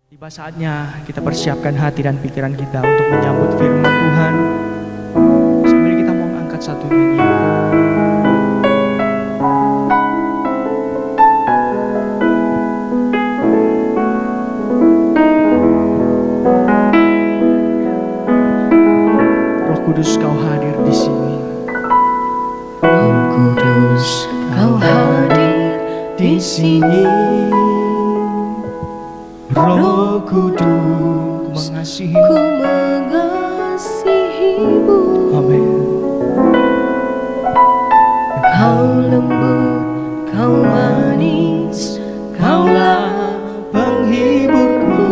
Tiba saatnya kita persiapkan hati dan pikiran kita untuk menyambut firman Tuhan. Sambil kita mau angkat satu nyanyian. Roh Kudus, Kau hadir di sini. Roh Kudus, Kau hadir di sini. Roh Kudus, mengasihimu. Ku mengasihimu. Amin. Kau lembut, Kau manis, Kaulah Penghiburku,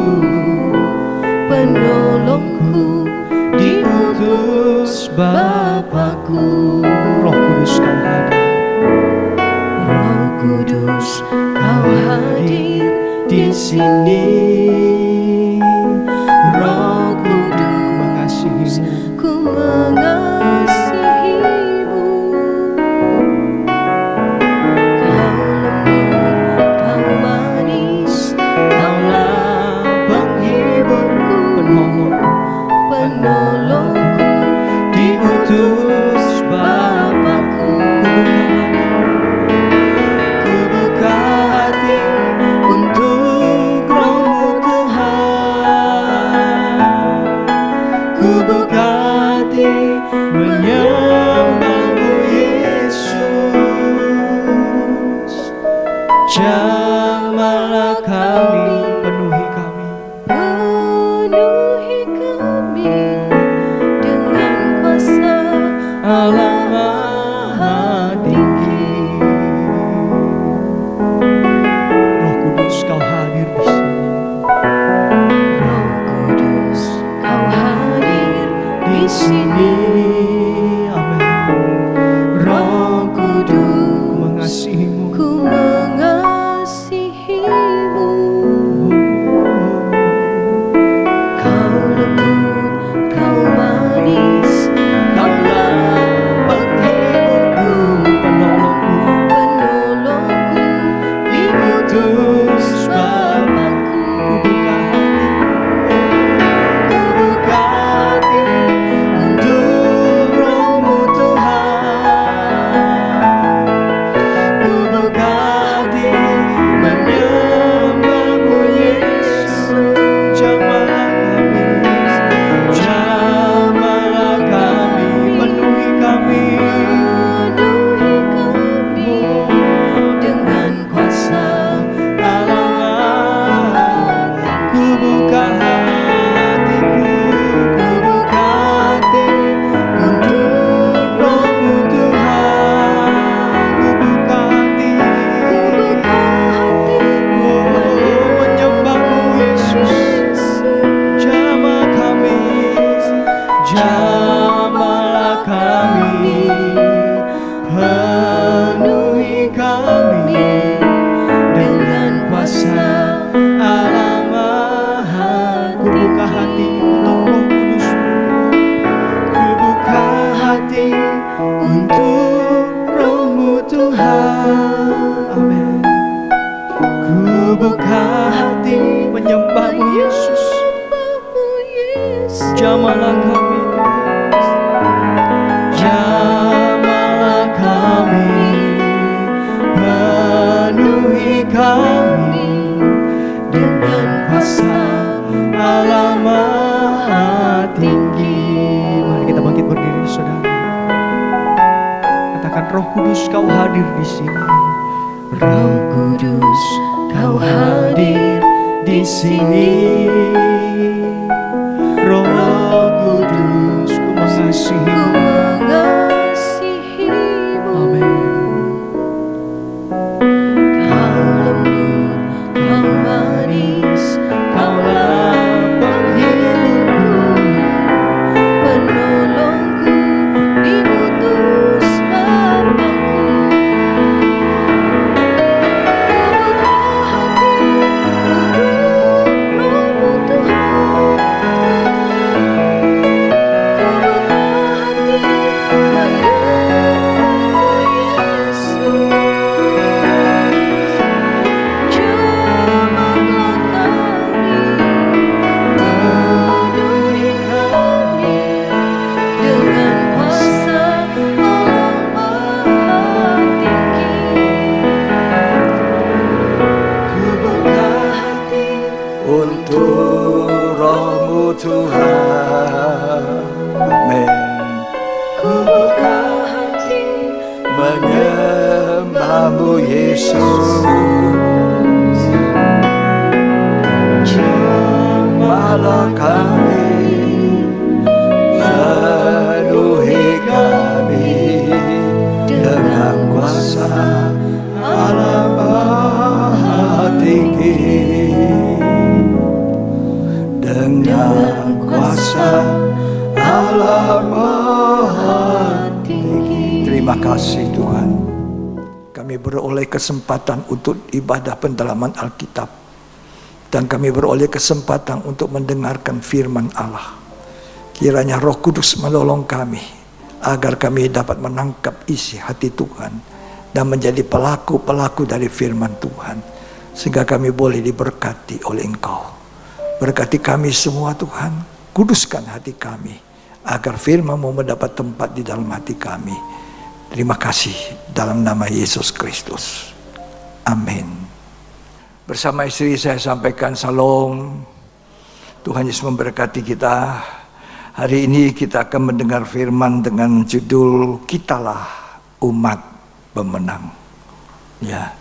penolongku, diutus Bapakku. Roh Kudus, Kau hadir. Roh Kudus, Kau hadir di sini. Roh Kudus, ku mengasihimu. Kau lembut, Kau manis, Kaulah penghiburku, penolongku, Diutus Bapakku. Ku buka hati untuk Roh-Mu Tuhan. Ku buka hati menyembah-Mu Yesus. Jamahlah kami, penuhi kami. Penuhi kami dengan kuasa Allah Maha Tinggi. Roh Kudus, Kau hadir di sini. Roh Kudus, Kau hadir di sini. Amin. Roh Kudus, Mengasihimu. ku mengasihimu. Kau lembut, Kau manis, Kaulah Penghiburku, penolongku, penolongku, diutus Bapakku. Ku buka hati untuk Roh-Mu Tuhan. Ku buka hati menyembah-Mu Yesus. Jamahlah kami, penuhi kami. Penuhi kami dengan kuasa Allah. Ku buka hatiku, ku buka hati untuk Roh-Mu Tuhan. Ku buka hati, menyembah-Mu Yesus. Jamah kami, jamahlah kami, penuhi kami dengan kuasa Allah Maha. Ku buka hati untuk Roh Kudus. Ku buka hati untuk Roh-Mu Tuhan. Amin. Ku buka hati menyembah-Mu Yesus. Jamahlah kami, jamahlah kami, penuhi kami dengan kuasa Allah Maha Tinggi. Mari kita bangkit berdiri, saudara. Katakan, Roh Kudus, Kau hadir di sini. Roh Kudus, Kau hadir di sini. Roh Kudus, Ku Ku mengasihimu. mengasihimu. Amin. Kau lembut, Kau manis, Kaulah penghiburku, penolongku, diutus Bapakku. Ku buka hati untuk Roh-Mu untuk Roh-Mu Tuhan. Amin. Ku buka hati Menyembah-Mu Yesus, jamahlah kami, penuhi kami dengan kuasa Allah Maha Tinggi, dengan kuasa Allah Maha Tinggi. Terima kasih Tuhan, kami beroleh kesempatan untuk ibadah pendalaman Alkitab, dan kami beroleh kesempatan untuk mendengarkan firman Allah. Kiranya Roh Kudus menolong kami agar kami dapat menangkap isi hati Tuhan dan menjadi pelaku-pelaku dari firman Tuhan, sehingga kami boleh diberkati oleh Engkau. Berkati kami semua Tuhan, kuduskan hati kami agar firman-Mu mendapat tempat di dalam hati kami. Terima kasih dalam nama Yesus Kristus. Amin. Bersama istri saya sampaikan salam. Tuhan Yesus memberkati kita. Hari ini kita akan mendengar firman dengan judul Kitalah Umat Pemenang. Ya,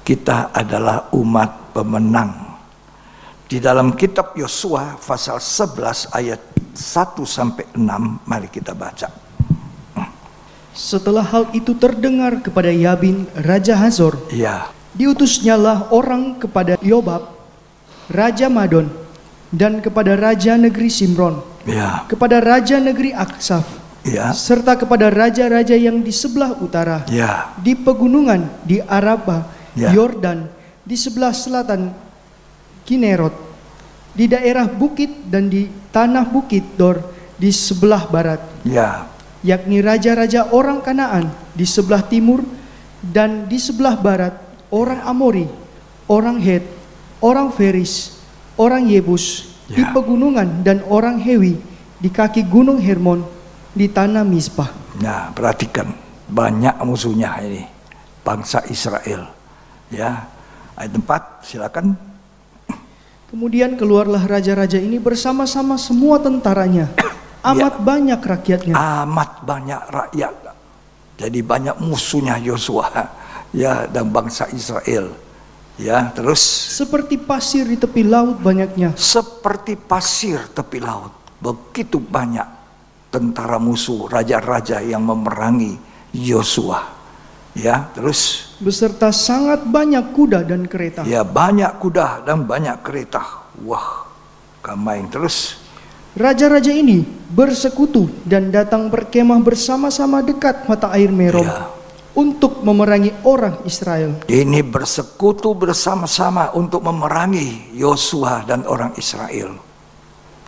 kita adalah umat pemenang. Di dalam kitab Yosua pasal 11 ayat 1-6, mari kita baca. Setelah hal itu terdengar kepada Yabin, Raja Hazor, Ya, diutusnyalah orang kepada Yobab, Raja Madon, dan kepada Raja negeri Simron, ya, kepada Raja negeri Aksaf, ya, serta kepada raja-raja yang di sebelah utara, ya, di pegunungan, di Araba, Ya. Yordan, di sebelah selatan Kinerot, di daerah bukit dan di tanah bukit Dor di sebelah barat, ya, yakni raja-raja orang Kanaan di sebelah timur, dan di sebelah barat orang Amori, orang Het, orang Feris, orang Yebus di Ya. pegunungan, dan orang Hewi di kaki gunung Hermon di tanah Mizpah. Nah, perhatikan, banyak musuhnya ini, bangsa Israel. Ya, ayat 4, silakan. Kemudian keluarlah raja-raja ini bersama-sama semua tentaranya, amat banyak rakyatnya. Amat banyak rakyat. Jadi banyak musuhnya Yosua, ya, dan bangsa Israel. Ya, terus Seperti pasir di tepi laut banyaknya. seperti pasir tepi laut, begitu banyak tentara musuh, raja-raja yang memerangi Yosua. Ya, terus Beserta sangat banyak kuda dan kereta. ya, banyak kuda dan banyak kereta. Wah, kamain. Terus Raja-raja ini bersekutu dan datang berkemah bersama-sama dekat mata air Merom, Ya. untuk memerangi orang Israel. ini bersekutu bersama-sama untuk memerangi Yosua dan orang Israel.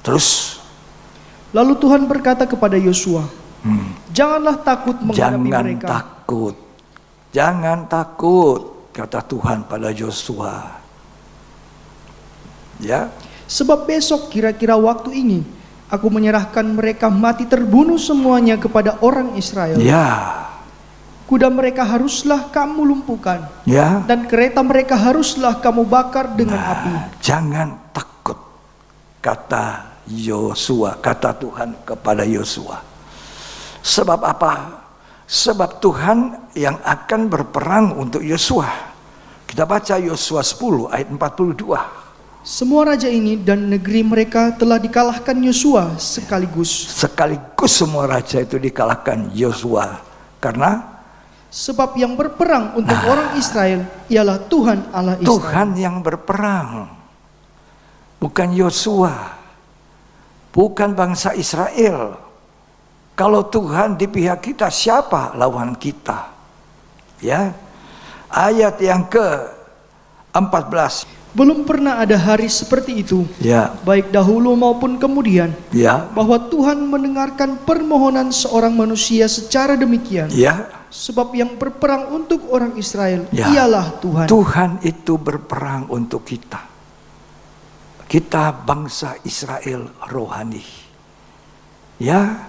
Terus Lalu Tuhan berkata kepada Yosua, janganlah takut menghadapi jangan mereka. takut, jangan takut, kata Tuhan pada Yosua. Ya, Sebab besok kira-kira waktu ini aku menyerahkan mereka mati terbunuh semuanya kepada orang Israel. ya, Kuda mereka haruslah kamu lumpuhkan, ya. dan kereta mereka haruslah kamu bakar dengan api. Jangan takut, kata Yosua, kata Tuhan kepada Yosua. Sebab apa? Sebab Tuhan yang akan berperang untuk Yosua. Kita baca Yosua 10 ayat 42. Semua raja ini dan negeri mereka telah dikalahkan Yosua sekaligus. Sekaligus semua raja itu dikalahkan Yosua. Karena Sebab yang berperang untuk orang Israel ialah Tuhan Allah Israel. Tuhan yang berperang, bukan Yosua, bukan bangsa Israel. Kalau Tuhan di pihak kita, siapa lawan kita? Ya, ayat yang ke-14. Belum pernah ada hari seperti itu, Ya, baik dahulu maupun kemudian, ya, bahwa Tuhan mendengarkan permohonan seorang manusia secara demikian. ya. Sebab yang berperang untuk orang Israel Ya. ialah Tuhan. Tuhan itu berperang untuk kita. Kita bangsa Israel rohani. Ya,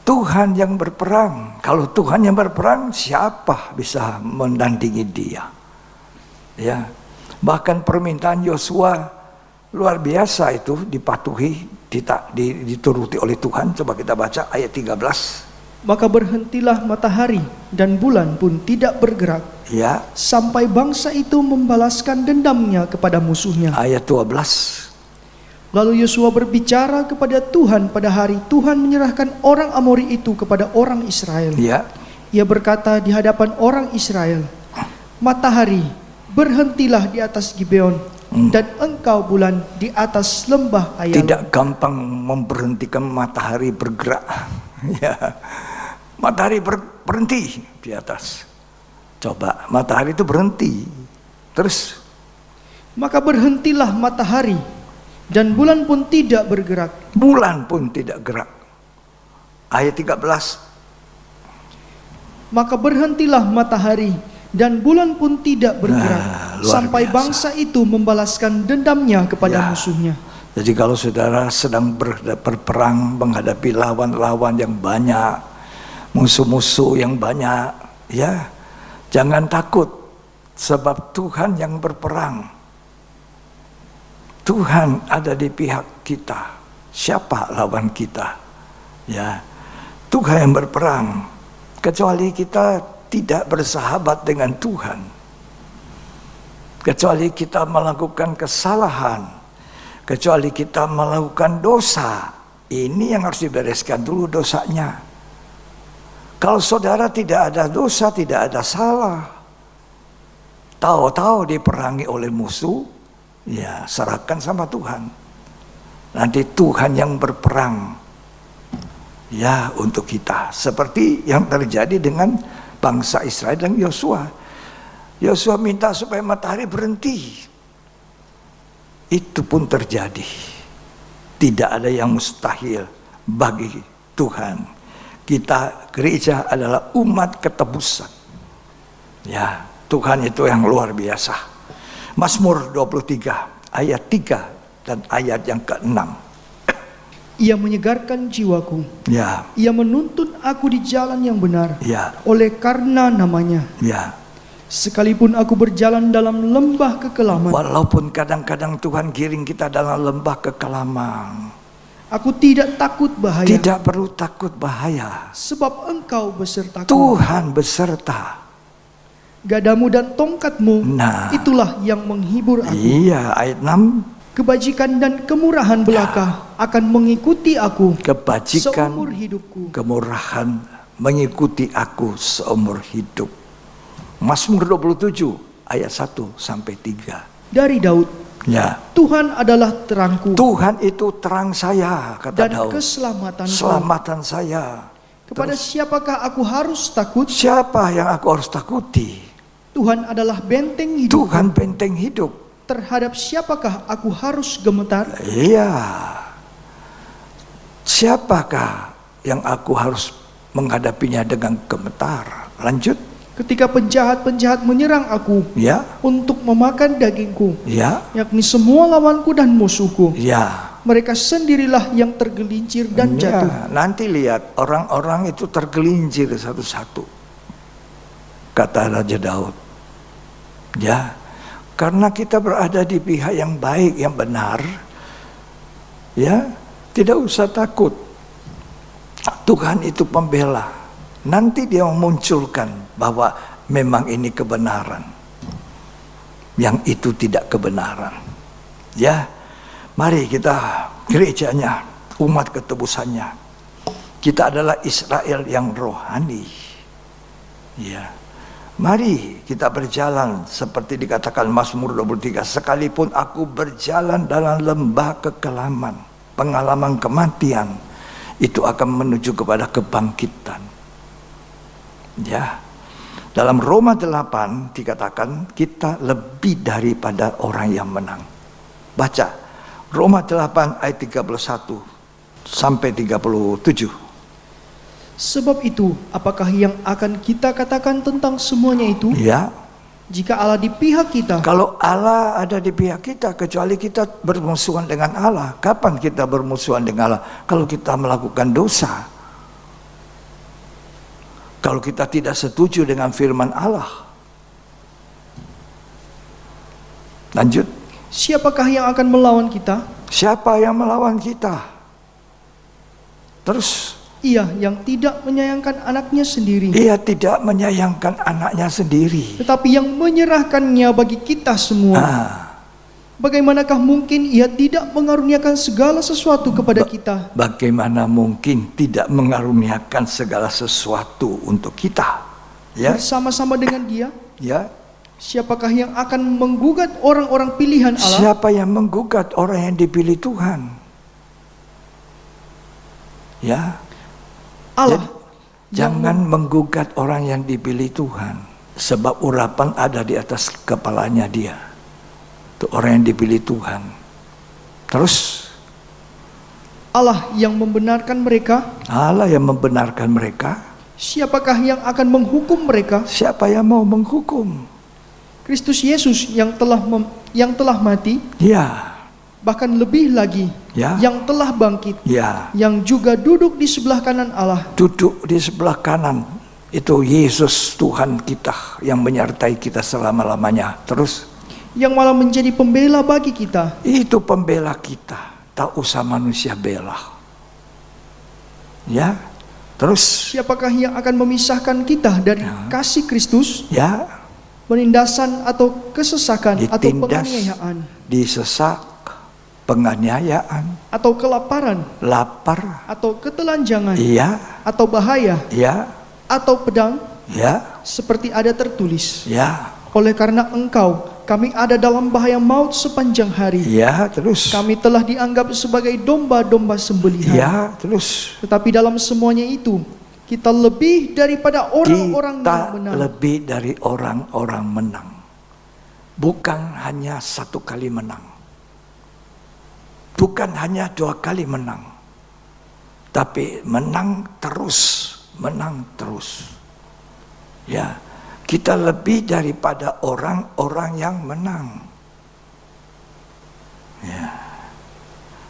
Tuhan yang berperang. Kalau Tuhan yang berperang, siapa bisa menandingi Dia? Ya, bahkan permintaan Yosua, Luar biasa itu dipatuhi, dituruti oleh Tuhan. Coba kita baca ayat 13. Maka berhentilah matahari dan bulan pun tidak bergerak, Ya, sampai bangsa itu membalaskan dendamnya kepada musuhnya. ayat 12. Lalu Yosua berbicara kepada Tuhan pada hari Tuhan menyerahkan orang Amori itu kepada orang Israel. Ya, Ia berkata di hadapan orang Israel, matahari, berhentilah di atas Gibeon, dan engkau bulan di atas lembah Ayal. tidak gampang memberhentikan matahari bergerak. Ya, matahari berhenti di atas. Coba matahari itu berhenti. Terus Maka berhentilah matahari dan bulan pun tidak bergerak. bulan pun tidak gerak. Ayat 13. Maka berhentilah matahari dan bulan pun tidak bergerak, luar sampai biasa. bangsa itu membalaskan dendamnya kepada Ya. musuhnya. Jadi kalau saudara sedang berperang menghadapi lawan-lawan yang banyak, musuh-musuh yang banyak, ya, jangan takut, sebab Tuhan yang berperang. Tuhan ada di pihak kita. Siapa lawan kita? Ya, Tuhan yang berperang. Kecuali kita tidak bersahabat dengan Tuhan, kecuali kita melakukan kesalahan, kecuali kita melakukan dosa, ini yang harus dibereskan dulu dosanya. Kalau saudara tidak ada dosa, tidak ada salah, tahu-tahu diperangi oleh musuh, ya serahkan sama Tuhan. Nanti Tuhan yang berperang, ya untuk kita. Seperti yang terjadi dengan bangsa Israel dan Yosua. Yosua minta supaya matahari berhenti. Itu pun terjadi. Tidak ada yang mustahil bagi Tuhan. Kita gereja adalah umat ketebusan. Ya, Tuhan itu yang luar biasa. Mazmur 23 ayat 3 dan ayat yang ke-6. Ia menyegarkan jiwaku, Ya, ia menuntun aku di jalan yang benar, ya, oleh karena namanya. ya. Sekalipun aku berjalan dalam lembah kekelaman, Walaupun kadang-kadang Tuhan giring kita dalam lembah kekelaman, aku tidak takut bahaya, tidak perlu takut bahaya. sebab engkau besertaku. Tuhan beserta. Gadamu dan tongkatmu, Nah, itulah yang menghibur aku. iya, ayat 6. Kebajikan dan kemurahan belaka akan mengikuti aku Kebajikan, seumur hidupku. kemurahan mengikuti aku seumur hidup. Mazmur 27 ayat 1 sampai 3. Dari Daud, Ya, Tuhan adalah terangku Tuhan itu terang saya, kata dan Daud. keselamatanku. Selamatan saya. Kepada siapakah aku harus takut? Siapa yang aku harus takuti? Tuhan adalah benteng hidup. Tuhan benteng hidup. Terhadap siapakah aku harus gemetar? Iya. Siapakah yang aku harus menghadapinya dengan gemetar? Lanjut. Ketika penjahat-penjahat menyerang aku Ya, untuk memakan dagingku, ya, yakni semua lawanku dan musuhku, ya. mereka sendirilah yang tergelincir dan jatuh. Ya, nanti lihat orang-orang itu tergelincir satu-satu. Kata Raja Daud. Ya, karena kita berada di pihak yang baik, yang benar. Ya, tidak usah takut. Tuhan itu pembela. Nanti dia memunculkan bahwa memang ini kebenaran. Yang itu tidak kebenaran. Ya, mari kita gerejanya, umat ketebusannya. Kita adalah Israel yang rohani. Ya. Mari kita berjalan seperti dikatakan Mazmur 23. Sekalipun aku berjalan dalam lembah kekelaman, pengalaman kematian, itu akan menuju kepada kebangkitan. Ya. Dalam Roma 8 dikatakan kita lebih daripada orang yang menang. Baca Roma 8 ayat 31 sampai 37. Sebab itu, apakah yang akan kita katakan tentang semuanya itu? Ya. Jika Allah di pihak kita, Kalau Allah ada di pihak kita, kecuali kita bermusuhan dengan Allah. Kapan kita bermusuhan dengan Allah? Kalau kita melakukan dosa. Kalau kita tidak setuju dengan firman Allah. Lanjut. siapakah yang akan melawan kita? Siapa yang melawan kita? Terus, Ia yang tidak menyayangkan anaknya sendiri, Ia tidak menyayangkan anaknya sendiri. tetapi yang menyerahkannya bagi kita semua. Ah, Bagaimanakah mungkin Ia tidak mengaruniakan segala sesuatu kepada kita? bagaimana mungkin tidak mengaruniakan segala sesuatu untuk kita? Ya, Bersama-sama dengan Dia, ya. siapakah yang akan menggugat orang-orang pilihan Allah? Siapa yang menggugat orang yang dipilih Tuhan? Ya, Allah jangan menggugat orang yang dipilih Tuhan, sebab urapan ada di atas kepalanya dia. Itu orang yang dipilih Tuhan. Terus Allah yang membenarkan mereka. Allah yang membenarkan mereka. Siapakah yang akan menghukum mereka? Siapa yang mau menghukum? Kristus Yesus yang telah mati, Ya, bahkan lebih lagi, Ya. yang telah bangkit, ya. yang juga duduk di sebelah kanan Allah. Duduk di sebelah kanan itu Yesus Tuhan kita yang menyertai kita selama-lamanya. Terus Yang malah menjadi pembela bagi kita. itu pembela kita. Tak usah manusia bela. Ya. Terus Siapakah yang akan memisahkan kita dari kasih Kristus? ya, Penindasan atau kesesakan atau ditindas, penganiayaan disesak, penganiayaan, atau kelaparan lapar, atau ketelanjangan iya, atau bahaya iya, atau pedang, ya, seperti ada tertulis. ya, Oleh karena Engkau kami ada dalam bahaya maut sepanjang hari. ya, terus, Kami telah dianggap sebagai domba-domba sembelihan. ya, terus. Tetapi dalam semuanya itu kita lebih daripada orang-orang yang Kita menang. lebih dari orang-orang menang. Bukan hanya satu kali menang. Bukan hanya 2 kali menang. Tapi menang terus. Menang terus. Ya, kita lebih daripada orang-orang yang menang. Ya.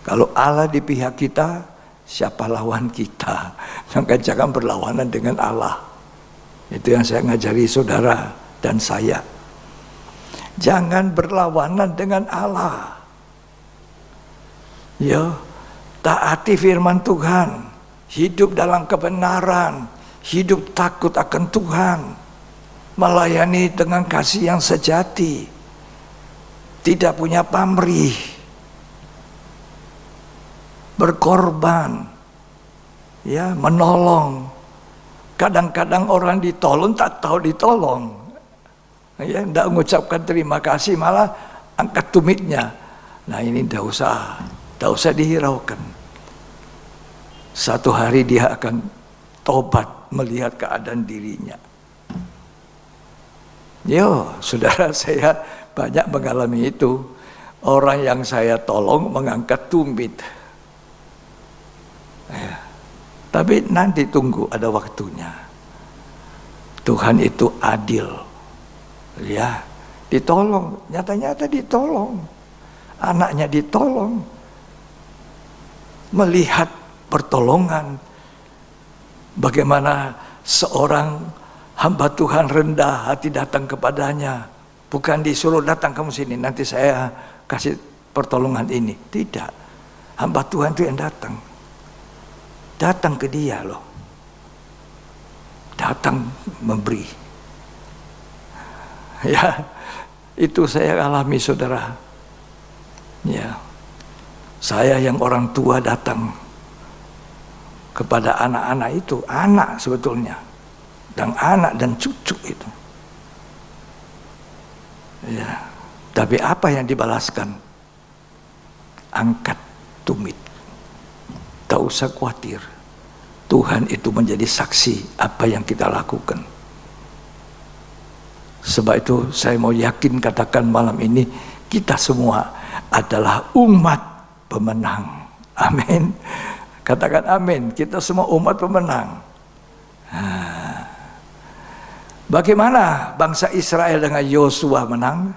Kalau Allah di pihak kita, siapa lawan kita? Maka jangan berlawanan dengan Allah. Itu yang saya ngajari saudara dan saya. Jangan berlawanan dengan Allah. Ya, taati firman Tuhan, hidup dalam kebenaran, hidup takut akan Tuhan, melayani dengan kasih yang sejati, tidak punya pamrih, berkorban, ya, menolong. Kadang-kadang orang ditolong tak tahu ditolong, ya, tidak mengucapkan terima kasih, malah angkat tumitnya. Nah, ini tidak usah dihiraukan. Satu hari dia akan tobat melihat keadaan dirinya. Yo, saudara, saya banyak mengalami itu. Orang yang saya tolong mengangkat tumit. Ya. Tapi nanti tunggu, ada waktunya. Tuhan itu adil. Ya, ditolong, nyata-nyata ditolong. Anaknya ditolong. Melihat pertolongan. Bagaimana seorang hamba Tuhan rendah hati datang kepadanya. Bukan disuruh datang kamu sini, nanti saya kasih pertolongan ini. Tidak. Hamba Tuhan itu yang datang. Datang ke dia loh. Datang memberi. Ya, itu saya alami saudara. Ya, saya yang orang tua datang kepada anak-anak itu, anak sebetulnya, dan anak dan cucu itu. Ya, tapi apa yang dibalaskan? Angkat tumit. Tak usah khawatir. Tuhan itu menjadi saksi apa yang kita lakukan. Sebab itu saya mau yakin katakan malam ini, kita semua adalah umat pemenang. Amin. Katakan amin. Kita semua umat pemenang. Bagaimana bangsa Israel dengan Yosua menang?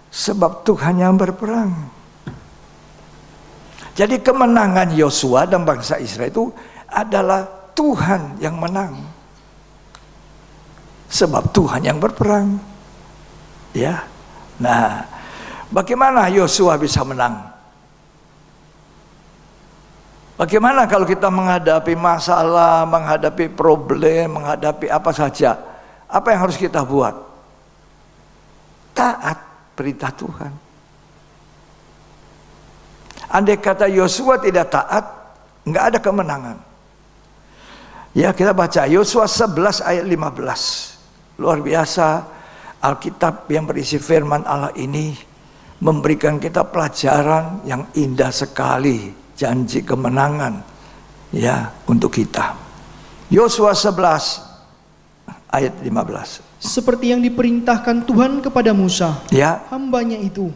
Sebab Tuhan yang berperang. Jadi kemenangan Yosua dan bangsa Israel itu adalah Tuhan yang menang. Sebab Tuhan yang berperang. Ya. Nah, Bagaimana Yosua bisa menang? Bagaimana kalau kita menghadapi masalah, menghadapi problem, menghadapi apa saja? Apa yang harus kita buat? Taat perintah Tuhan. Andai kata Yosua tidak taat, nggak ada kemenangan. Ya, kita baca Yosua 11 ayat 15. Luar biasa, Alkitab yang berisi firman Allah ini memberikan kita pelajaran yang indah sekali. Janji kemenangan ya untuk kita. Yosua 11 ayat 15. Seperti yang diperintahkan Tuhan kepada Musa, Ya. hambanya itu.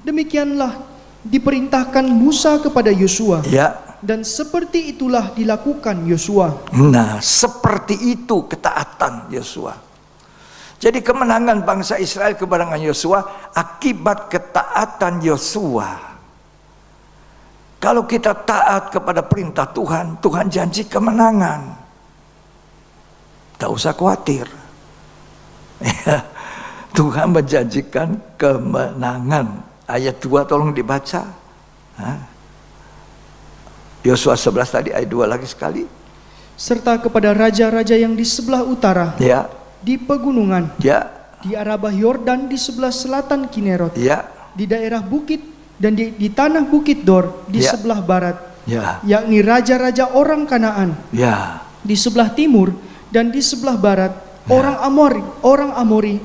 Demikianlah diperintahkan Musa kepada Yosua. Ya. Dan seperti itulah dilakukan Yosua. Nah, seperti itu ketaatan Yosua. Jadi kemenangan bangsa Israel kepada Yosua akibat ketaatan Yosua. Kalau kita taat kepada perintah Tuhan, Tuhan janji kemenangan. Tak usah khawatir. Tuhan menjanjikan kemenangan. Ayat 2 tolong dibaca. Yosua 11 tadi, ayat 2 lagi sekali. Serta kepada raja-raja yang di sebelah utara, Ya. di pegunungan, Ya. di Arabah Yordan di sebelah selatan Kinerot, Ya. di daerah bukit dan di tanah Bukit Dor di Ya. sebelah barat, Ya. yakni raja-raja orang Kanaan Ya. di sebelah timur dan di sebelah barat, orang Amori,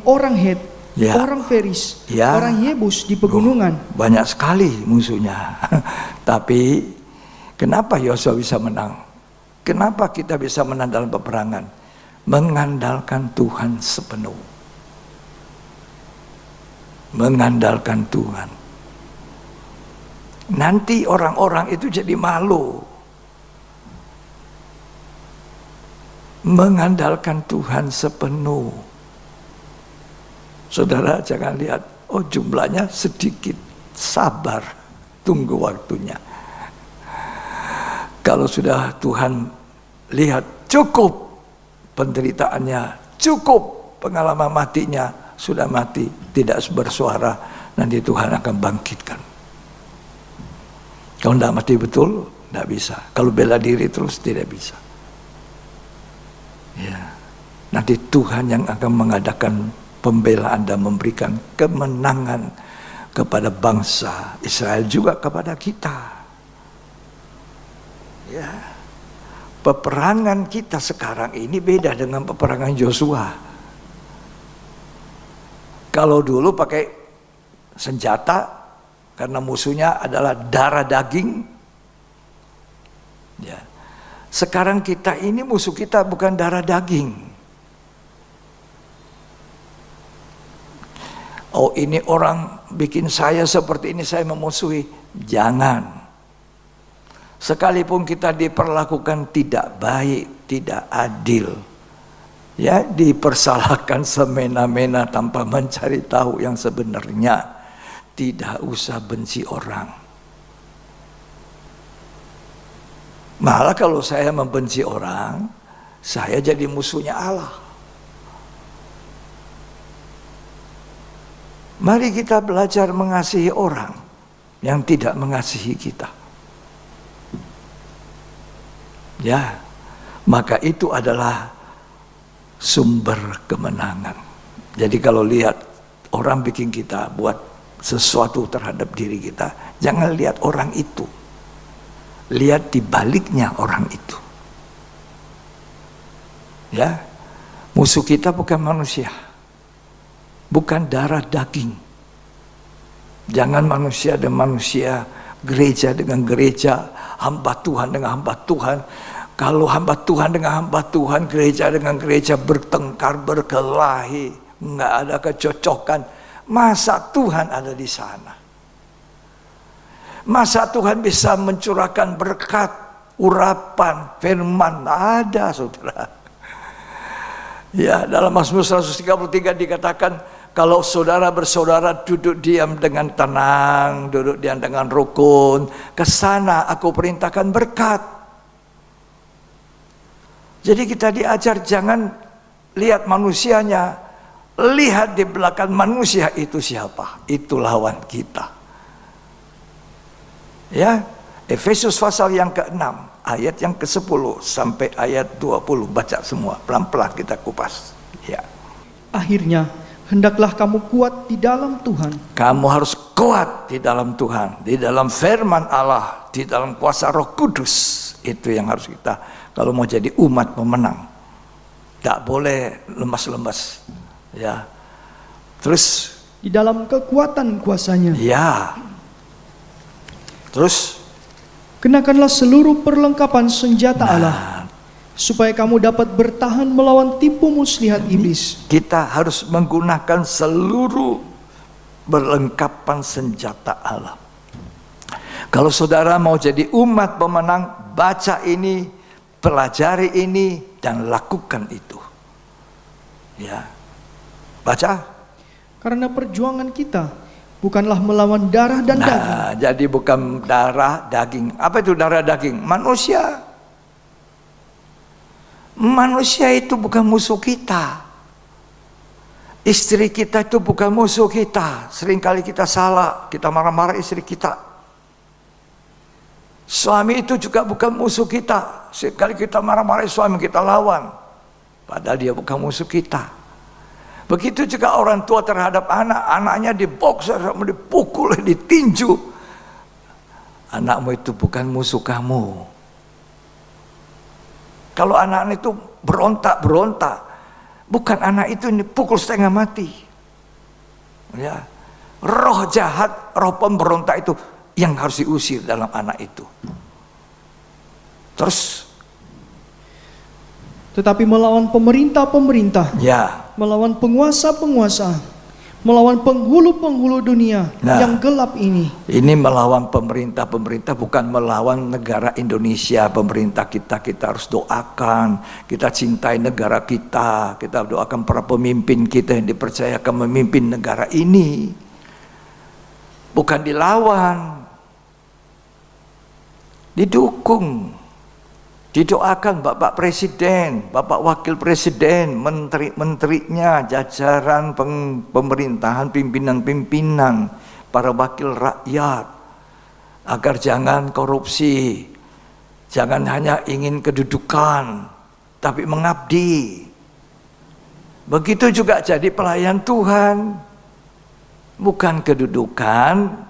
orang Het, Ya. orang Feris, Ya. orang Yebus di pegunungan. Banyak sekali musuhnya. Tapi kenapa Yosua bisa menang? Kenapa kita bisa menang dalam peperangan? Mengandalkan Tuhan sepenuh. Mengandalkan Tuhan. Nanti orang-orang itu jadi malu. Mengandalkan Tuhan sepenuh. Saudara jangan lihat, oh jumlahnya sedikit. Sabar, tunggu waktunya. Kalau sudah Tuhan lihat cukup penderitaannya, cukup pengalaman matinya, sudah mati, tidak bersuara, nanti Tuhan akan bangkitkan. Kalau tidak mati betul, tidak bisa. Kalau bela diri terus, tidak bisa. Ya, nanti Tuhan yang akan mengadakan pembelaan dan memberikan kemenangan kepada bangsa Israel, juga kepada kita. Ya, peperangan kita sekarang ini beda dengan peperangan Yosua. Kalau dulu pakai senjata, karena musuhnya adalah darah daging. Ya. Sekarang kita ini musuh kita bukan darah daging. Oh, ini orang bikin saya seperti ini, saya memusuhi. Jangan. Sekalipun kita diperlakukan tidak baik, tidak adil, ya, dipersalahkan semena-mena tanpa mencari tahu yang sebenarnya, tidak usah benci orang. Malah kalau saya membenci orang, saya jadi musuhnya Allah. Mari kita belajar mengasihi orang yang tidak mengasihi kita. Ya, maka itu adalah sumber kemenangan. Jadi kalau lihat orang bikin kita buat sesuatu terhadap diri kita, jangan lihat orang itu, lihat di baliknya orang itu. Ya, musuh kita bukan manusia, bukan darah daging. Jangan manusia dan manusia, gereja dengan gereja, hamba Tuhan dengan hamba Tuhan. Kalau hamba Tuhan dengan hamba Tuhan, gereja dengan gereja bertengkar, berkelahi, nggak ada kecocokan. Masa Tuhan ada di sana? Masa Tuhan bisa mencurahkan berkat, urapan, firman? Ada, saudara. Ya, dalam Mazmur 133 dikatakan, kalau saudara bersaudara duduk diam dengan tenang, duduk diam dengan rukun, ke sana aku perintahkan berkat. Jadi kita diajar jangan lihat manusianya, Lihat di belakang manusia itu siapa? Itu lawan kita. Ya, Efesus pasal yang ke-6 ayat yang ke-10 sampai ayat 20, baca semua, pelan-pelan kita kupas. Ya. Akhirnya, hendaklah kamu kuat di dalam Tuhan. Kamu harus kuat di dalam Tuhan, di dalam firman Allah, di dalam kuasa Roh Kudus. Itu yang harus kita, kalau mau jadi umat pemenang. Tak boleh lemas-lemas. Ya. Terus Di dalam kekuatan kuasanya. ya. Terus Kenakanlah seluruh perlengkapan senjata Allah, supaya kamu dapat bertahan melawan tipu muslihat iblis. kita harus menggunakan seluruh perlengkapan senjata Allah. Kalau saudara mau jadi umat pemenang, baca ini, pelajari ini, dan lakukan itu. Ya, baca. Karena perjuangan kita bukanlah melawan darah dan daging. Nah, jadi bukan darah daging. Apa itu darah daging? Manusia. Manusia itu bukan musuh kita. Istri kita itu bukan musuh kita. Seringkali kita salah, kita marah-marah istri kita. Suami itu juga bukan musuh kita. Seringkali kita marah-marah suami, kita lawan. Padahal dia bukan musuh kita. Begitu juga orang tua terhadap anak, anaknya dibokser, dipukul, ditinju. Anakmu itu bukan musuh kamu. Kalau anak itu berontak, bukan anak itu dipukul setengah mati. Ya, roh jahat, roh pemberontak itu yang harus diusir dalam anak itu. Terus, Tetapi melawan pemerintah-pemerintah, ya, melawan penguasa-penguasa, melawan penghulu-penghulu dunia Nah. yang gelap ini. ini melawan pemerintah-pemerintah, bukan melawan negara Indonesia. Pemerintah kita harus doakan, kita cintai negara kita doakan para pemimpin kita yang dipercayakan memimpin negara ini. Bukan dilawan, didukung, didoakan Bapak Presiden, Bapak Wakil Presiden, menteri-menterinya, jajaran pemerintahan, pimpinan-pimpinan, para wakil rakyat, agar jangan korupsi, jangan hanya ingin kedudukan, tapi mengabdi. Begitu juga jadi pelayan Tuhan, bukan kedudukan.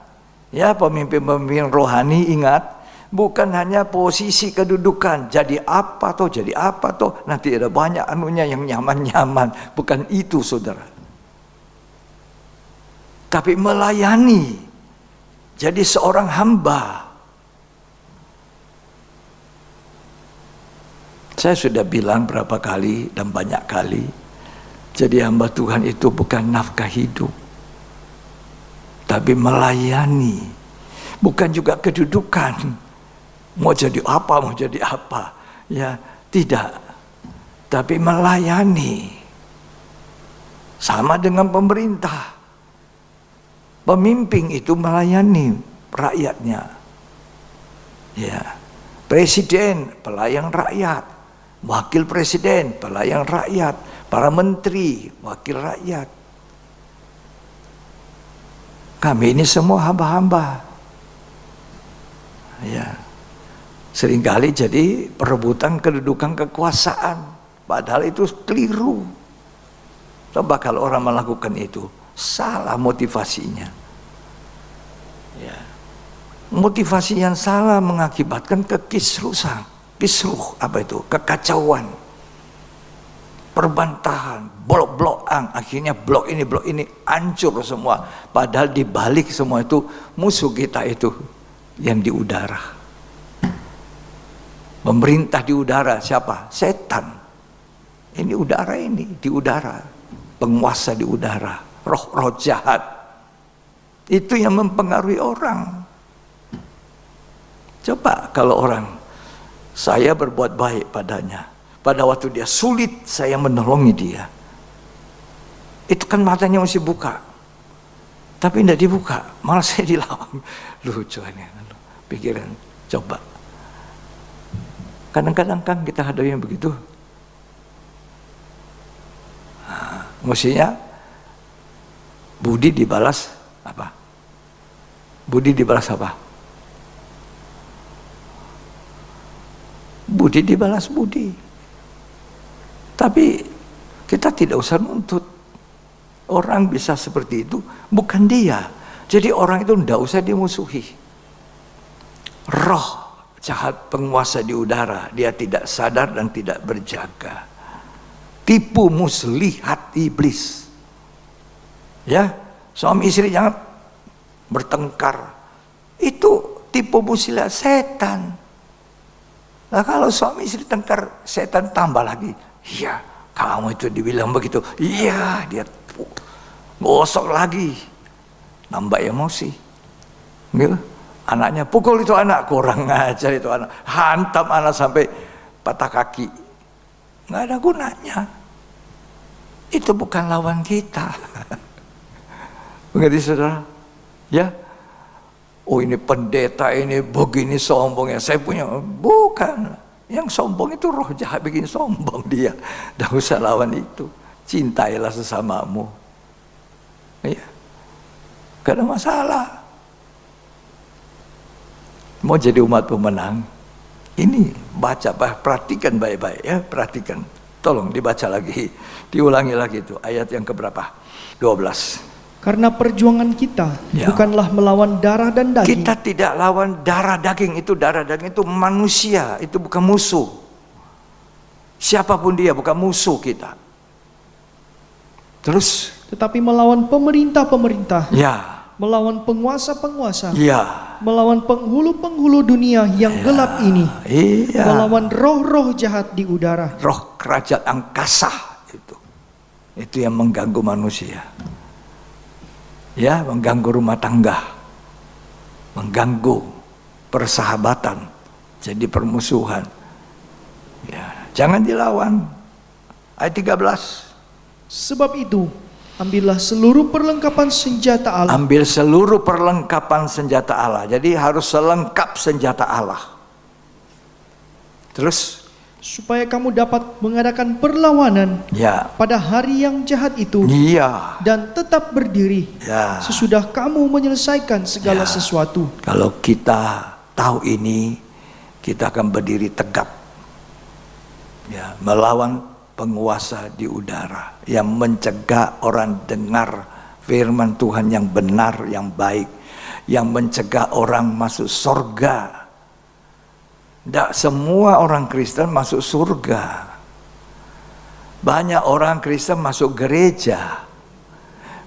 Ya, pemimpin-pemimpin rohani ingat, bukan hanya posisi kedudukan, jadi apa toh, nanti ada banyak anunya yang nyaman-nyaman. Bukan itu saudara. Tapi melayani, jadi seorang hamba. Saya sudah bilang berapa kali dan banyak kali, jadi hamba Tuhan itu bukan nafkah hidup, tapi melayani. Bukan juga kedudukan, mau jadi apa, ya tidak, tapi melayani. Sama dengan pemerintah, pemimpin itu melayani rakyatnya. Ya, presiden pelayan rakyat, wakil presiden pelayan rakyat, para menteri wakil rakyat. Kami ini semua hamba-hamba. Ya. Seringkali jadi perebutan kedudukan kekuasaan, padahal itu keliru. Coba kalau orang melakukan itu, salah motivasinya. Ya. Motivasi yang salah mengakibatkan kekisruhan. Kisruh apa itu? Kekacauan, perbantahan, blok-blokan, akhirnya blok ini hancur semua. Padahal dibalik semua itu musuh kita itu yang di udara. Pemerintah di udara siapa? Setan. Ini udara, ini di udara. Penguasa di udara, roh-roh jahat. Itu yang mempengaruhi orang. Coba kalau orang, saya berbuat baik padanya, pada waktu dia sulit saya menolongi dia, itu kan matanya masih buka, tapi tidak dibuka, malah saya dilawan. Lucu ini, pikiran. Coba, kadang-kadang kan kita hadapi yang begitu. Nah, mestinya Budi dibalas apa? Budi dibalas apa? Budi dibalas budi. Tapi kita tidak usah nuntut. Orang bisa seperti itu, bukan dia. Jadi orang itu tidak usah dimusuhi. Roh jahat penguasa di udara, dia tidak sadar dan tidak berjaga. Tipu muslihat iblis. Ya, suami istri jangan bertengkar. Itu tipu muslihat setan. Nah, kalau suami istri tengkar, setan tambah lagi. Iya, kamu itu dibilang begitu. Iya, dia gosok lagi, nambah emosi. Gitu. Anaknya pukul itu anak, kurang ajar itu anak, hantam anak sampai patah kaki, nggak ada gunanya. Itu bukan lawan kita. Mengerti saudara? Ya. Oh, ini pendeta ini begini sombongnya, saya punya. Bukan. Yang sombong itu roh jahat bikin sombong dia. Tidak usah lawan itu. Cintailah sesamamu. Ya. Gak ada masalah. Mau jadi umat pemenang, ini baca, perhatikan baik-baik ya, perhatikan. Tolong dibaca lagi, diulangi lagi itu ayat yang keberapa? 12. Karena perjuangan kita bukanlah melawan darah dan daging. Kita tidak lawan darah daging itu manusia, itu bukan musuh. Siapapun dia bukan musuh kita. Terus? Tetapi melawan pemerintah-pemerintah. Ya. Melawan penguasa-penguasa. Ya. Melawan penghulu-penghulu dunia yang gelap ini. Iya. Melawan roh-roh jahat di udara. Roh kerajaan angkasa itu. Itu yang mengganggu manusia. Ya, mengganggu rumah tangga. Mengganggu persahabatan. Jadi permusuhan. Ya, jangan dilawan. Ayat 13. Sebab itu, ambillah seluruh perlengkapan senjata Allah. Ambil seluruh perlengkapan senjata Allah. Jadi harus selengkap senjata Allah. Terus? Supaya kamu dapat mengadakan perlawanan pada hari yang jahat itu. Iya. Dan tetap berdiri sesudah kamu menyelesaikan segala sesuatu. Kalau kita tahu ini, kita akan berdiri tegap. Ya, melawan penguasa di udara yang mencegah orang dengar firman Tuhan yang benar, yang baik, yang mencegah orang masuk surga. Tidak semua orang Kristen masuk surga. Banyak orang Kristen masuk gereja.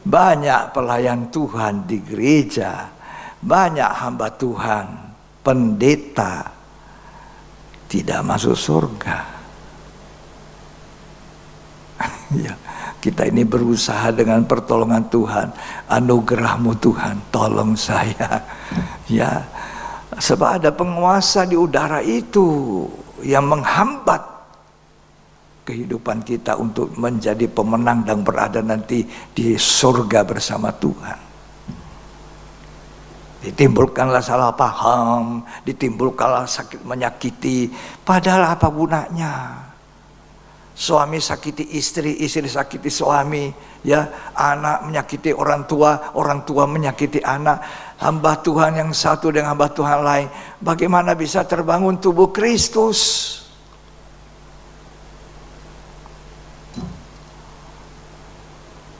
Banyak pelayan Tuhan di gereja. Banyak hamba Tuhan, pendeta tidak masuk surga. Ya, kita ini berusaha dengan pertolongan Tuhan, anugerah-Mu Tuhan, tolong saya. Ya, sebab ada penguasa di udara itu yang menghambat kehidupan kita untuk menjadi pemenang dan berada nanti di surga bersama Tuhan. Ditimbulkanlah salah paham, ditimbulkanlah sakit menyakiti, padahal apa gunanya? Suami sakiti istri, istri sakiti suami, ya, anak menyakiti orang tua menyakiti anak, hamba Tuhan yang satu dengan hamba Tuhan lain. Bagaimana bisa terbangun tubuh Kristus?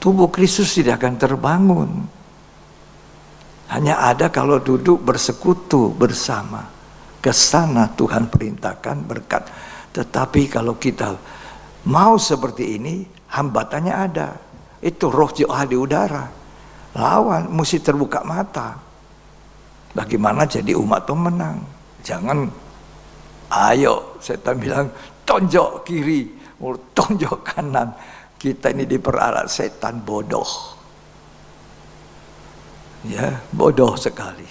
Tubuh Kristus tidak akan terbangun. Hanya ada kalau duduk bersekutu bersama. Kesana Tuhan perintahkan berkat. Tetapi kalau kita mau seperti ini, hambatannya ada. Itu roh jahat di udara. Lawan, mesti terbuka mata. Bagaimana jadi umat pemenang? Jangan, ayo, setan bilang, tonjok kiri, tonjok kanan. Kita ini diperalat setan, bodoh. Ya, bodoh sekali.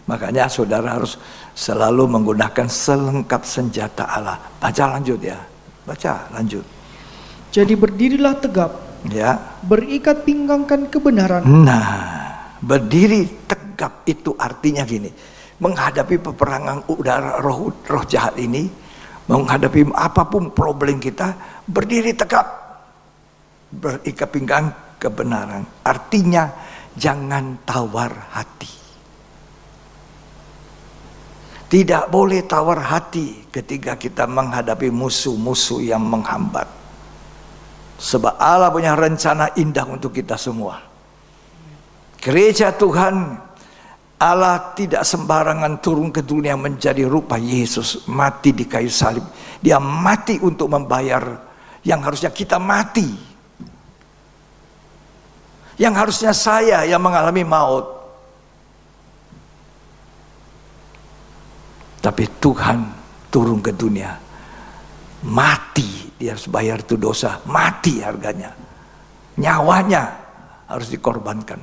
Makanya saudara harus selalu menggunakan selengkap senjata Allah. Baca lanjut ya. Baca, lanjut. Jadi berdirilah tegap. Ya. Berikat pinggangkan kebenaran. Nah, berdiri tegap itu artinya gini. Menghadapi peperangan udara roh jahat ini, menghadapi apapun problem kita, berdiri tegap. Berikat pinggang kebenaran. Artinya jangan tawar hati. Tidak boleh tawar hati ketika kita menghadapi musuh-musuh yang menghambat. Sebab Allah punya rencana indah untuk kita semua. Gereja Tuhan, Allah tidak sembarangan turun ke dunia menjadi rupa Yesus, mati di kayu salib. Dia mati untuk membayar yang harusnya kita mati. Yang harusnya saya yang mengalami maut. Tapi Tuhan turun ke dunia, mati, dia harus bayar itu dosa, mati harganya, nyawanya harus dikorbankan.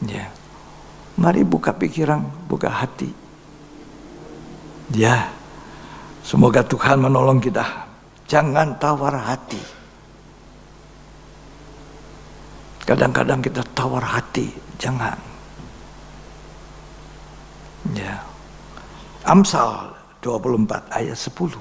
Ya, mari buka pikiran, buka hati. Ya, semoga Tuhan menolong kita. Jangan tawar hati. Kadang-kadang kita tawar hati, jangan. Ya. Amsal 24 ayat 10.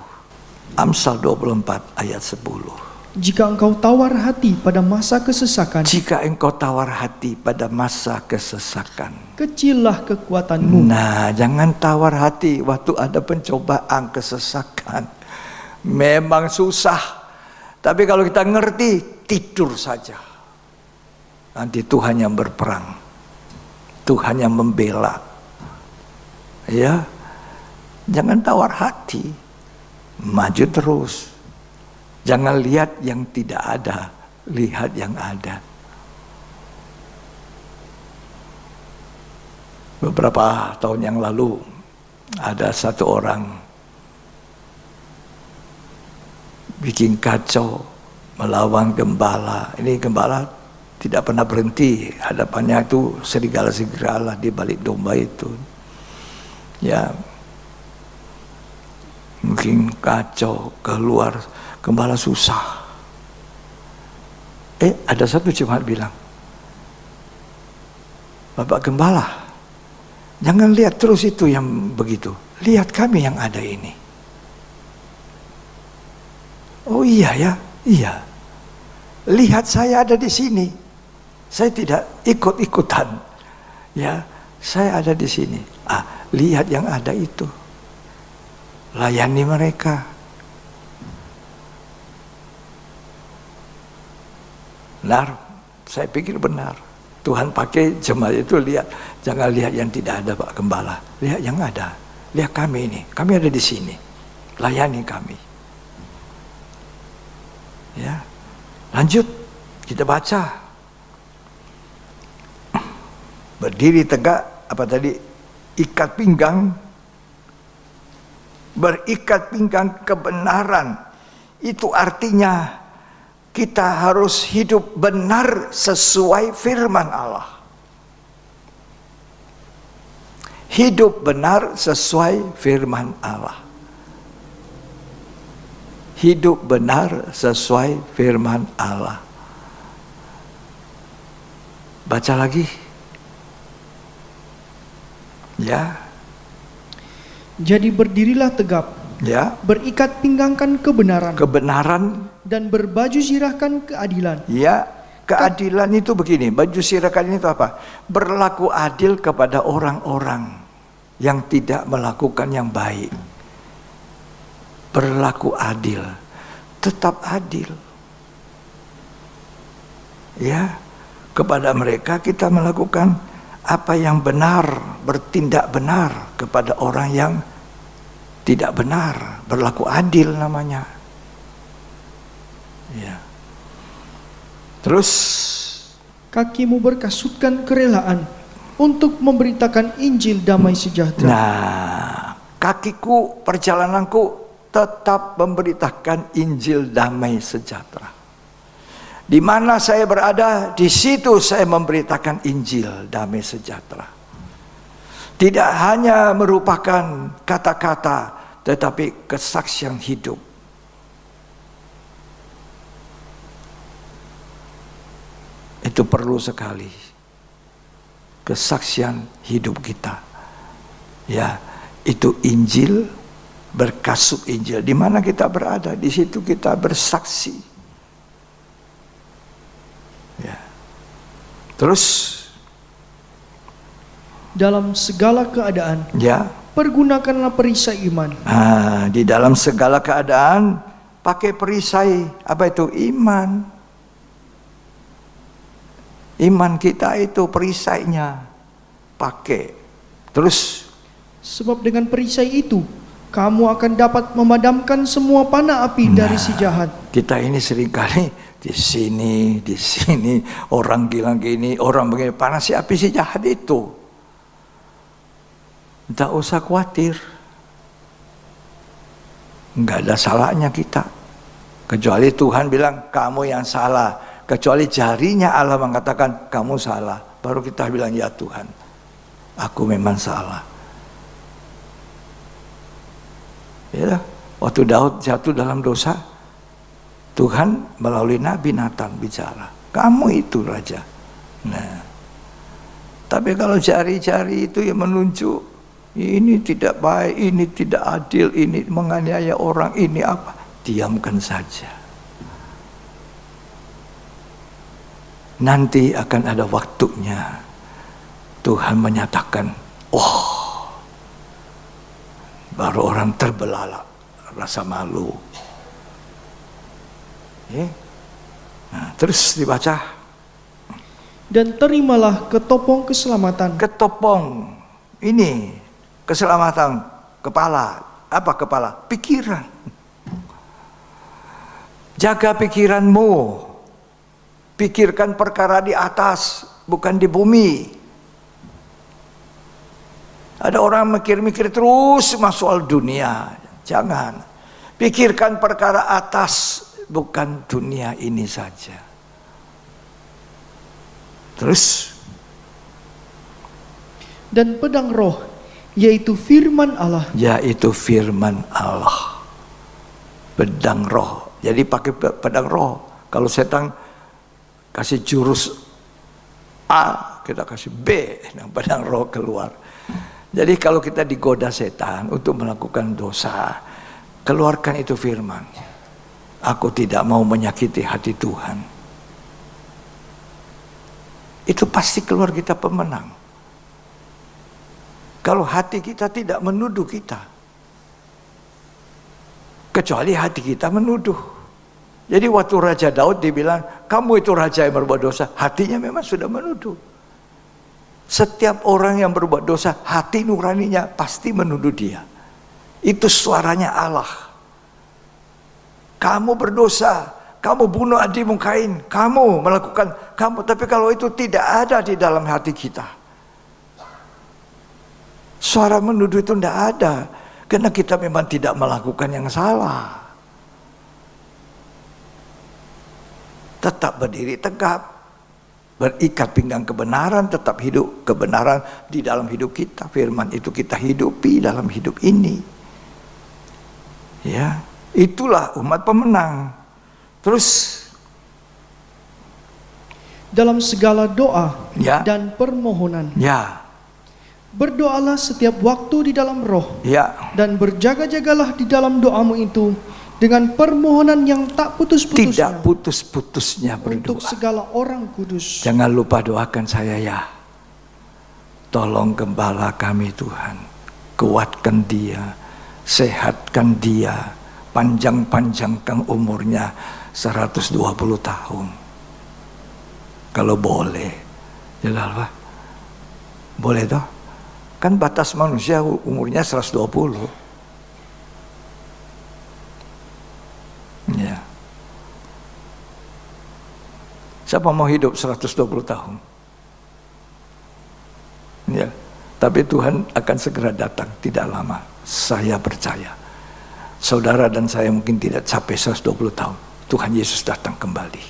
Amsal 24 ayat 10. Jika engkau tawar hati pada masa kesesakan, Jika engkau tawar hati pada masa kesesakan. kecillah kekuatanmu. Nah, jangan tawar hati waktu ada pencobaan, kesesakan. Memang susah. Tapi kalau kita ngerti, tidur saja. Nanti Tuhan yang berperang. Tuhan yang membela. Ya, jangan tawar hati, maju terus. Jangan lihat yang tidak ada, lihat yang ada. Beberapa tahun yang lalu ada satu orang bikin kacau melawan gembala. Ini gembala tidak pernah berhenti, hadapannya itu serigala-serigala di balik domba itu. Ya, mungkin kacau, keluar, gembala susah. Ada satu jemaat bilang, Bapak Gembala, jangan lihat terus itu yang begitu, lihat kami yang ada ini. Oh iya ya, iya. Lihat saya ada di sini, saya tidak ikut-ikutan. Ya, saya ada di sini. Lihat yang ada itu. Layani mereka. Benar, saya pikir benar. Tuhan pakai jemaat itu lihat. Jangan lihat yang tidak ada Pak Gembala. Lihat yang ada. Lihat kami ini. Kami ada di sini. Layani kami. Ya. Lanjut. Kita baca. Berdiri tegak. Apa tadi? Ikat pinggang, berikat pinggang kebenaran. Itu artinya kita harus hidup benar sesuai firman Allah. Hidup benar sesuai firman Allah. Hidup benar sesuai firman Allah. Baca lagi. Ya. Jadi berdirilah tegap. Ya. Berikat pinggangkan kebenaran. Kebenaran. Dan berbaju sirahkan keadilan. Ya. Keadilan itu begini. Baju sirahkan itu apa? Berlaku adil kepada orang-orang yang tidak melakukan yang baik. Berlaku adil. Tetap adil. Ya. Kepada mereka kita melakukan apa yang benar, bertindak benar kepada orang yang tidak benar, berlaku adil namanya. Ya. Terus kakimu berkasutkan kerelaan untuk memberitakan Injil damai sejahtera. Nah, kakiku, perjalananku tetap memberitakan Injil damai sejahtera. Di mana saya berada, di situ saya memberitakan Injil damai sejahtera. Tidak hanya merupakan kata-kata, tetapi kesaksian hidup. Itu perlu sekali. Kesaksian hidup kita. Ya, itu Injil, berkasut Injil. Di mana kita berada, di situ kita bersaksi. Terus Dalam segala keadaan, ya, pergunakanlah perisai iman. di dalam segala keadaan pakai perisai. Apa itu? Iman. Iman kita itu perisainya. Pakai. Terus Sebab dengan perisai itu, kamu akan dapat memadamkan semua panah api dari si jahat. kita ini seringkali di sini orang bilang gini, orang begini, panas si api si jahat itu. Tidak usah khawatir. Enggak ada salahnya kita. Kecuali Tuhan bilang kamu yang salah. Kecuali jarinya Allah mengatakan kamu salah. Baru kita bilang ya Tuhan, aku memang salah. Ya, waktu Daud jatuh dalam dosa, Tuhan melalui Nabi Nathan bicara, kamu itu raja. Nah, tapi kalau jari-jari itu yang menunjuk, ini tidak baik, ini tidak adil, ini menganiaya orang, ini apa? Diamkan saja. Nanti akan ada waktunya Tuhan menyatakan, baru orang terbelalak rasa malu. Nah, terus dibaca. Dan terimalah ketopong keselamatan. Ketopong ini keselamatan kepala. Apa kepala? Pikiran. Jaga pikiranmu. Pikirkan perkara di atas, bukan di bumi. Ada orang mikir-mikir terus masuk soal dunia. Jangan. Pikirkan perkara atas, bukan dunia ini saja. Terus? Dan pedang roh, yaitu firman Allah. Yaitu firman Allah. Pedang roh. Jadi pakai pedang roh. Kalau setan kasih jurus A, kita kasih B, dan pedang roh keluar. Jadi kalau kita digoda setan untuk melakukan dosa, keluarkan itu firman. Aku tidak mau menyakiti hati Tuhan. Itu pasti keluar kita pemenang. Kalau hati kita tidak menuduh kita. Kecuali hati kita menuduh. Jadi waktu Raja Daud dibilang, kamu itu raja yang berbuat dosa. Hatinya memang sudah menuduh. Setiap orang yang berbuat dosa, hati nuraninya pasti menuduh dia. Itu suaranya Allah. Kamu berdosa, kamu bunuh adikmu Kain, kamu melakukan, kamu. Tapi kalau itu tidak ada di dalam hati kita, suara menuduh itu tidak ada. Karena kita memang tidak melakukan yang salah. Tetap berdiri tegap, berikat pinggang kebenaran, tetap hidup kebenaran di dalam hidup kita. Firman itu kita hidupi dalam hidup ini. Ya, itulah umat pemenang. Terus dalam segala doa ya, dan permohonan, ya, berdoalah setiap waktu di dalam roh, ya, dan berjaga-jagalah di dalam doamu itu dengan permohonan yang tak putus-putusnya. tidak putus-putusnya Untuk berdoa. segala orang kudus. Jangan lupa doakan saya ya. Tolong gembala kami Tuhan. Kuatkan dia. Sehatkan dia. Panjang-panjangkan umurnya 120 tahun. Kalau boleh. Ya lah, boleh toh? Kan batas manusia umurnya 120. Ya. Siapa mau hidup 120 tahun? Ya. Tapi Tuhan akan segera datang, tidak lama. Saya percaya. Saudara dan saya mungkin tidak sampai 120 tahun. Tuhan Yesus datang kembali.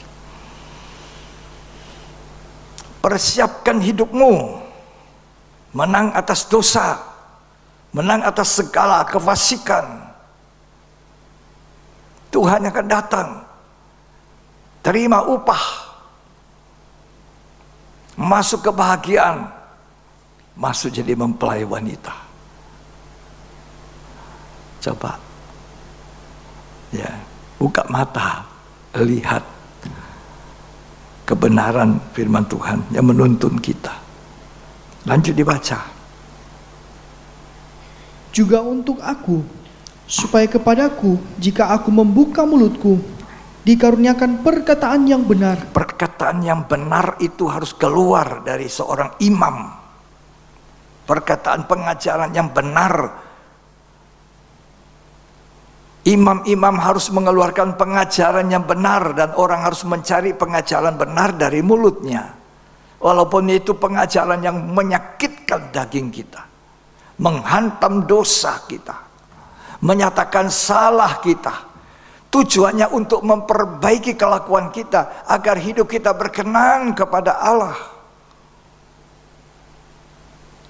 Persiapkan hidupmu. Menang atas dosa. Menang atas segala kefasikan. Tuhan akan datang. Terima upah. Masuk kebahagiaan. Masuk jadi mempelai wanita. Coba. Ya, buka mata. Lihat. kebenaran firman Tuhan yang menuntun kita. Lanjut dibaca. Juga untuk aku, supaya kepadaku, jika aku membuka mulutku, dikaruniakan perkataan yang benar. Perkataan yang benar itu harus keluar dari seorang imam. Perkataan pengajaran yang benar. Imam-imam harus mengeluarkan pengajaran yang benar, dan orang harus mencari pengajaran benar dari mulutnya. Walaupun itu pengajaran yang menyakitkan daging kita, menghantam dosa kita, menyatakan salah kita. Tujuannya untuk memperbaiki kelakuan kita agar hidup kita berkenan kepada Allah.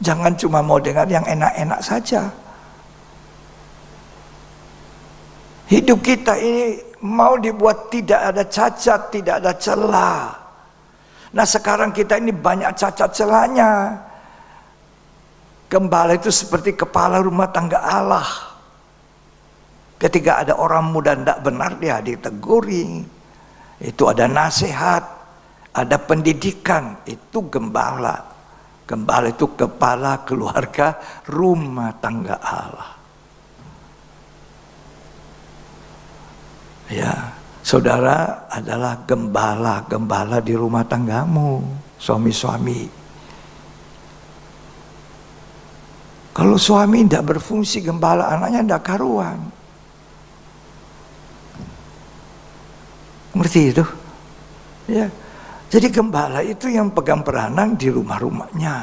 Jangan cuma mau dengar yang enak-enak saja. Hidup kita ini mau dibuat tidak ada cacat, tidak ada celah. Nah sekarang kita ini banyak cacat celahnya. Gembala itu seperti kepala rumah tangga Allah. Ketika ada orang muda tidak benar, dia diteguri. Itu ada nasihat, ada pendidikan, itu gembala. Gembala itu kepala keluarga rumah tangga Allah. Ya, saudara adalah gembala di rumah tanggamu, suami-suami. Kalau suami tidak berfungsi gembala, anaknya tidak karuan. Ngerti itu? Ya. Jadi gembala itu yang pegang peranan di rumah-rumahnya.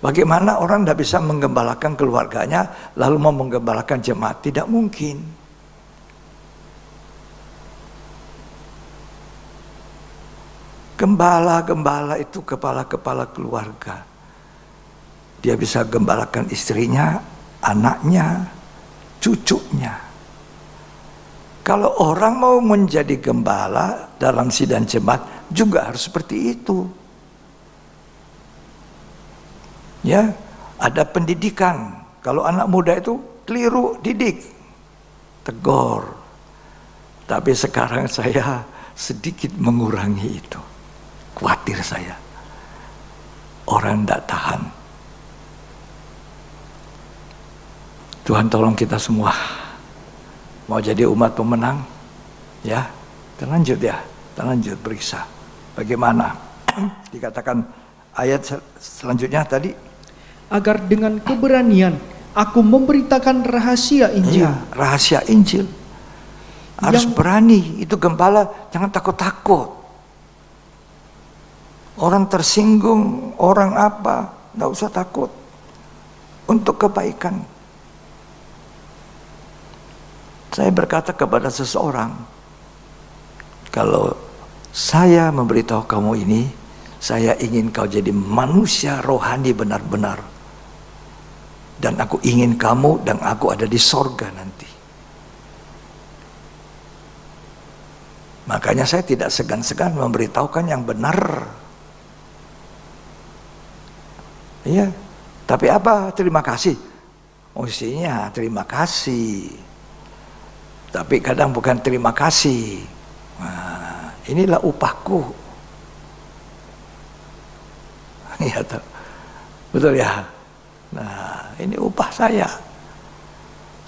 Bagaimana orang tidak bisa menggembalakan keluarganya lalu mau menggembalakan jemaat? Tidak mungkin. Gembala itu kepala-kepala keluarga. Dia bisa gembalakan istrinya, anaknya, cucunya. Kalau orang mau menjadi gembala dalam sidang jemaat juga harus seperti itu. Ya, ada pendidikan. Kalau anak muda itu keliru, didik, tegur. Tapi sekarang saya sedikit mengurangi itu. Khawatir saya. Orang tidak tahan. Tuhan tolong kita semua. Mau jadi umat pemenang? Ya, kita lanjut ya. Kita lanjut periksa. Bagaimana? Dikatakan ayat selanjutnya tadi. Agar dengan keberanian aku memberitakan rahasia Injil. Iya, rahasia Injil. Harus berani. Itu gembala, jangan takut-takut. Orang tersinggung, orang apa, tidak usah takut. Untuk kebaikan. Saya berkata kepada seseorang, kalau saya memberitahu kamu ini, saya ingin kau jadi manusia rohani benar-benar. Dan aku ingin kamu dan aku ada di sorga nanti. Makanya saya tidak segan-segan memberitahukan yang benar. Iya, tapi apa? Terima kasih. Mestinya terima kasih. Tapi kadang bukan terima kasih. Nah, inilah upahku. Iya, betul ya. Nah, ini upah saya.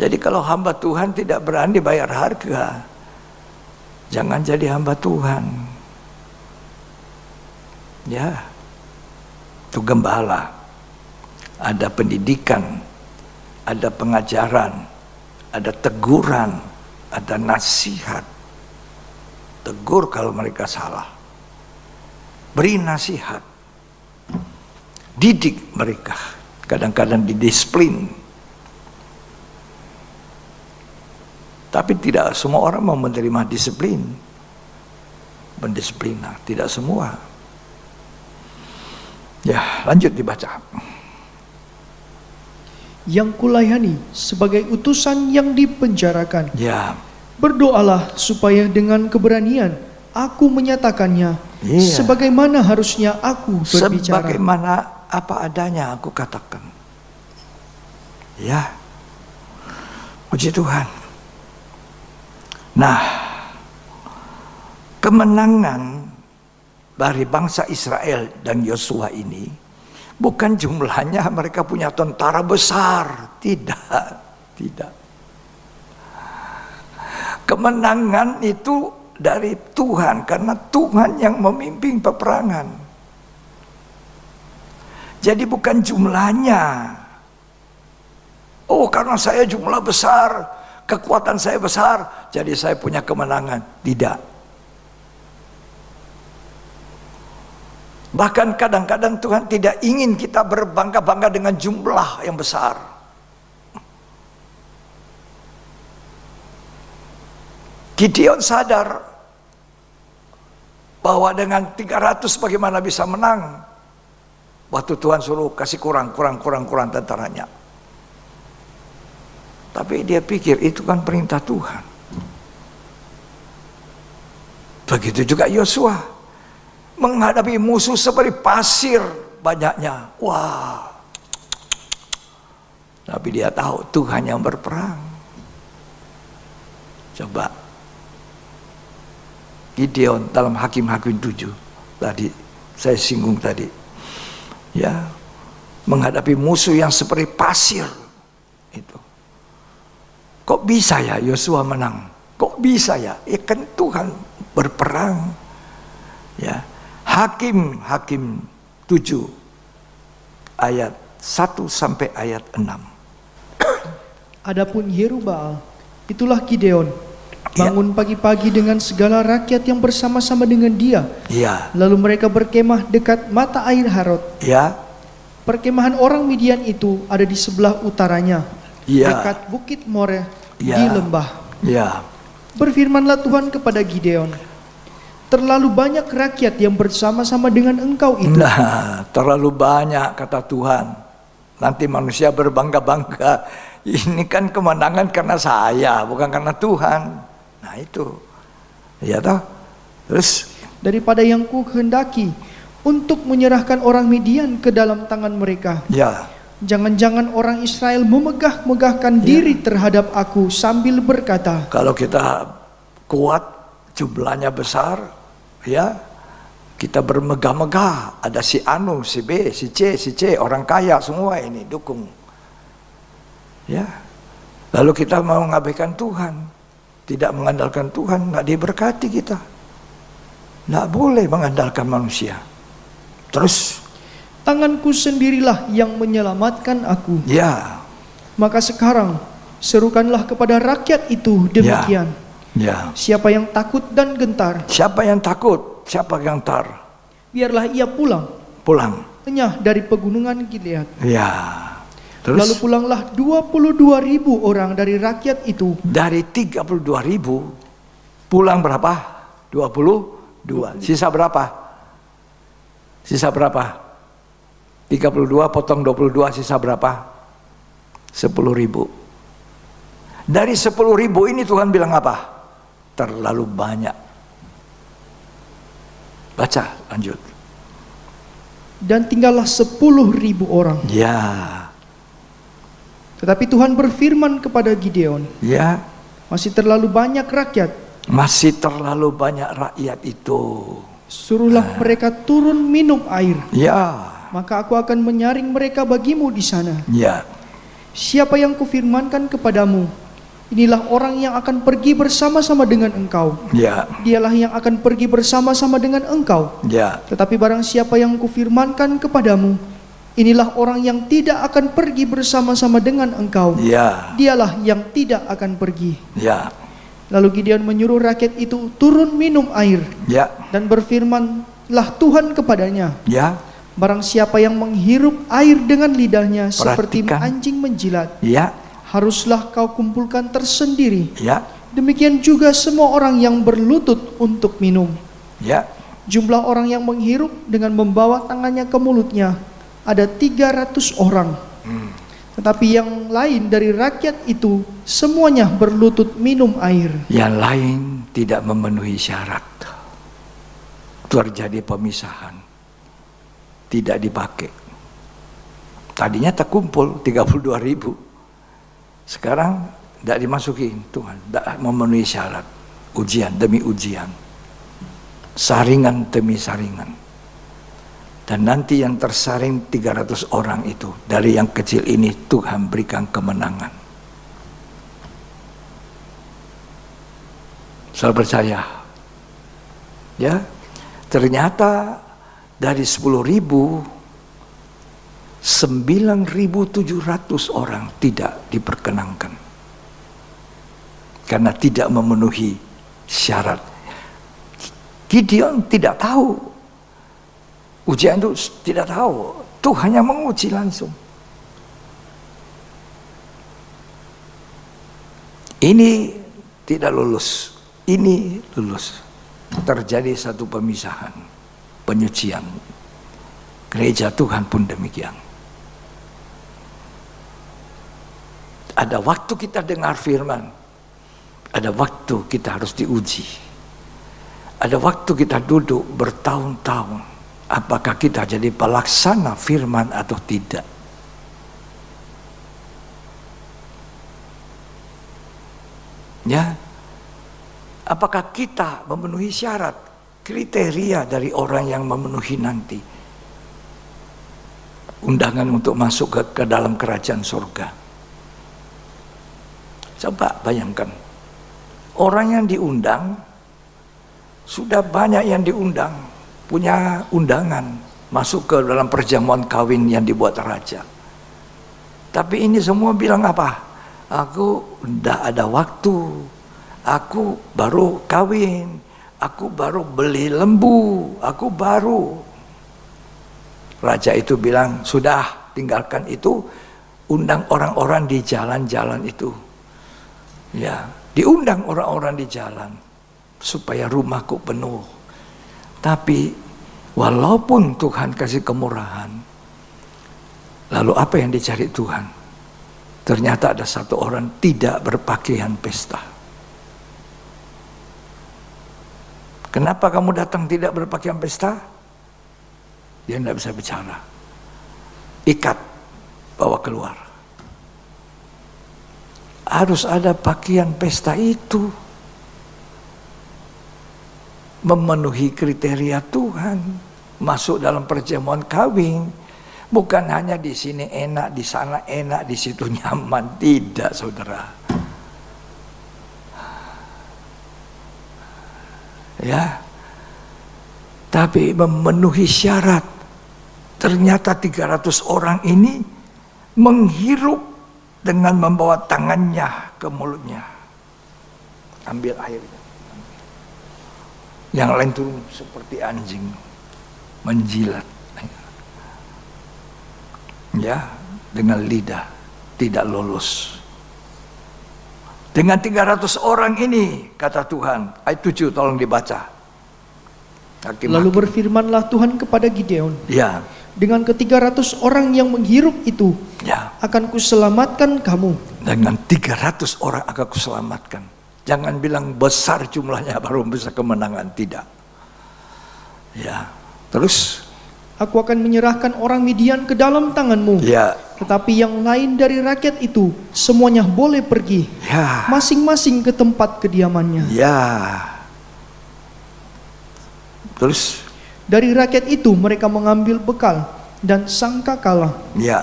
Jadi kalau hamba Tuhan tidak berani bayar harga, jangan jadi hamba Tuhan. Ya, itu gembala. Ada pendidikan, ada pengajaran, ada teguran, ada nasihat. Tegur kalau mereka salah. Beri nasihat. Didik mereka. Kadang-kadang didisiplin. Tapi tidak semua orang mau menerima disiplin. Mendisiplina, tidak semua. Ya, lanjut dibaca. Yang kulayani sebagai utusan yang dipenjarakan. Ya. Berdoalah supaya dengan keberanian aku menyatakannya. Iya. Sebagaimana harusnya aku berbicara. Sebagaimana apa adanya aku katakan. Ya. Puji Tuhan. Nah, kemenangan dari bangsa Israel dan Yosua ini bukan jumlahnya mereka punya tentara besar, tidak. Kemenangan itu dari Tuhan karena Tuhan yang memimpin peperangan. Jadi bukan jumlahnya. Oh, karena saya jumlah besar, kekuatan saya besar, jadi saya punya kemenangan. Tidak. Bahkan kadang-kadang Tuhan tidak ingin kita berbangga-bangga dengan jumlah yang besar. Gideon sadar bahwa dengan 300 bagaimana bisa menang. Waktu Tuhan suruh kasih kurang tentaranya. Tapi dia pikir itu kan perintah Tuhan. Begitu juga Yosua. Menghadapi musuh seperti pasir banyaknya. Wah. Tapi dia tahu Tuhan yang berperang. Coba. Gideon dalam Hakim-Hakim 7 tadi saya singgung tadi, ya, menghadapi musuh yang seperti pasir itu. Kok bisa ya Yosua menang? Kok bisa ya? Ya kan Tuhan berperang. Ya, Hakim-Hakim 7 ayat 1 sampai ayat 6. Adapun Yerubbaal, itulah Gideon, bangun pagi-pagi dengan segala rakyat yang bersama-sama dengan dia. Ya. Lalu mereka berkemah dekat mata air Harod. Ya. Perkemahan orang Midian itu ada di sebelah utaranya, Ya. dekat Bukit More Ya. di lembah. Ya. Berfirmanlah Tuhan kepada Gideon, terlalu banyak rakyat yang bersama-sama dengan engkau itu. Nah, terlalu banyak kata Tuhan. Nanti manusia berbangga-bangga. Ini kan kemenangan karena saya, bukan karena Tuhan. Nah itu, ya toh. Terus Daripada yang ku kehendaki untuk menyerahkan orang Midian ke dalam tangan mereka. ya, Jangan-jangan orang Israel memegah-megahkan diri terhadap aku sambil berkata, kalau kita kuat, jumlahnya besar, ya, kita bermegah-megah. Ada si Anu, si B, si C, orang kaya semua ini dukung. Ya, lalu kita mau mengabaikan Tuhan, tidak mengandalkan Tuhan, nggak diberkati kita. Nggak boleh mengandalkan manusia. Terus, tanganku sendirilah yang menyelamatkan aku. ya, Maka sekarang serukanlah kepada rakyat itu demikian. ya. Siapa yang takut dan gentar, Siapa yang takut? Siapa yang tar? biarlah ia pulang, Pulang. lenyah dari pegunungan Gilead. Ya. Terus Lalu pulanglah 22.000 orang dari rakyat itu. dari 32.000 pulang berapa? 22. Sisa berapa? Sisa berapa? 32 potong 22 sisa berapa? 10.000. Dari 10.000 ini Tuhan bilang apa? Terlalu banyak. Baca lanjut. Dan tinggallah 10.000 orang. Ya. Tetapi Tuhan berfirman kepada Gideon, Ya. masih terlalu banyak rakyat. Masih terlalu banyak rakyat itu. Suruhlah mereka turun minum air. Ya. Maka aku akan menyaring mereka bagimu di sana. Ya. Siapa yang kufirmankan kepadamu, inilah orang yang akan pergi bersama-sama dengan engkau. Ya. Dialah yang akan pergi bersama-sama dengan engkau. Ya. Tetapi barang siapa yang kufirmankan kepadamu, inilah orang yang tidak akan pergi bersama-sama dengan engkau. Ya. Dialah yang tidak akan pergi. Ya. Lalu Gideon menyuruh rakyat itu turun minum air. Ya. Dan berfirmanlah Tuhan kepadanya, Ya. barang siapa yang menghirup air dengan lidahnya seperti Perhatikan. anjing menjilat, Ya. haruslah kau kumpulkan tersendiri. Ya. Demikian juga semua orang yang berlutut untuk minum. Ya. Jumlah orang yang menghirup dengan membawa tangannya ke mulutnya ada 300 orang. Tetapi yang lain dari rakyat itu semuanya berlutut minum air. Yang lain tidak memenuhi syarat. Terjadi pemisahan. Tidak dipakai. Tadinya terkumpul 32.000. Sekarang tidak dimasukin Tuhan. Tidak memenuhi syarat. Ujian demi ujian. saringan demi saringan. Dan nanti yang tersaring 300 orang itu, dari yang kecil ini Tuhan berikan kemenangan. Saya percaya, ya, ternyata dari 10.000, 9.700 orang tidak diperkenankan karena tidak memenuhi syarat. Gideon tidak tahu, ujian itu tidak tahu, Tuhan yang menguji langsung. Ini tidak lulus, ini lulus. Terjadi satu pemisahan, penyucian. Gereja Tuhan pun demikian. Ada waktu kita dengar firman, ada waktu kita harus diuji. Ada waktu kita duduk bertahun-tahun, apakah kita jadi pelaksana firman atau tidak. Ya, apakah kita memenuhi syarat, kriteria dari orang yang memenuhi nanti undangan untuk masuk ke dalam kerajaan surga. Coba bayangkan, orang yang diundang, sudah banyak yang diundang, punya undangan masuk ke dalam perjamuan kawin yang dibuat raja. Tapi ini semua bilang apa? Aku tidak ada waktu, aku baru kawin, aku baru beli lembu, aku baru. Raja itu bilang, sudah tinggalkan itu, undang orang-orang di jalan-jalan itu. Ya, diundang orang-orang di jalan supaya rumahku penuh. Tapi walaupun Tuhan kasih kemurahan, lalu apa yang dicari Tuhan? Ternyata ada satu orang tidak berpakaian pesta. Kenapa kamu datang tidak berpakaian pesta? Dia tidak bisa bicara. Ikat, bawa keluar. Harus ada pakaian pesta itu. Memenuhi kriteria Tuhan. Masuk dalam perjamuan kawin. Bukan hanya di sini enak, di sana enak, di situ nyaman. Tidak, saudara. Ya. Tapi memenuhi syarat. Ternyata 300 orang ini menghirup dengan membawa tangannya ke mulutnya. Ambil airnya. Yang lain turun seperti anjing. Menjilat. Ya, dengan lidah tidak lolos. Dengan 300 orang ini, kata Tuhan, ayat 7 tolong dibaca. Lalu berfirmanlah Tuhan kepada Gideon, ya, dengan ke-300 orang yang menghirup itu, ya, akan kuselamatkan kamu. Dengan 300 orang akan kuselamatkan. Jangan bilang besar jumlahnya baru bisa kemenangan, tidak. Ya, terus Aku akan menyerahkan orang Midian ke dalam tanganmu. Ya. Tetapi yang lain dari rakyat itu semuanya boleh pergi. Ya. Masing-masing ke tempat kediamannya. Ya. Terus dari rakyat itu mereka mengambil bekal dan sangkakala. Ya.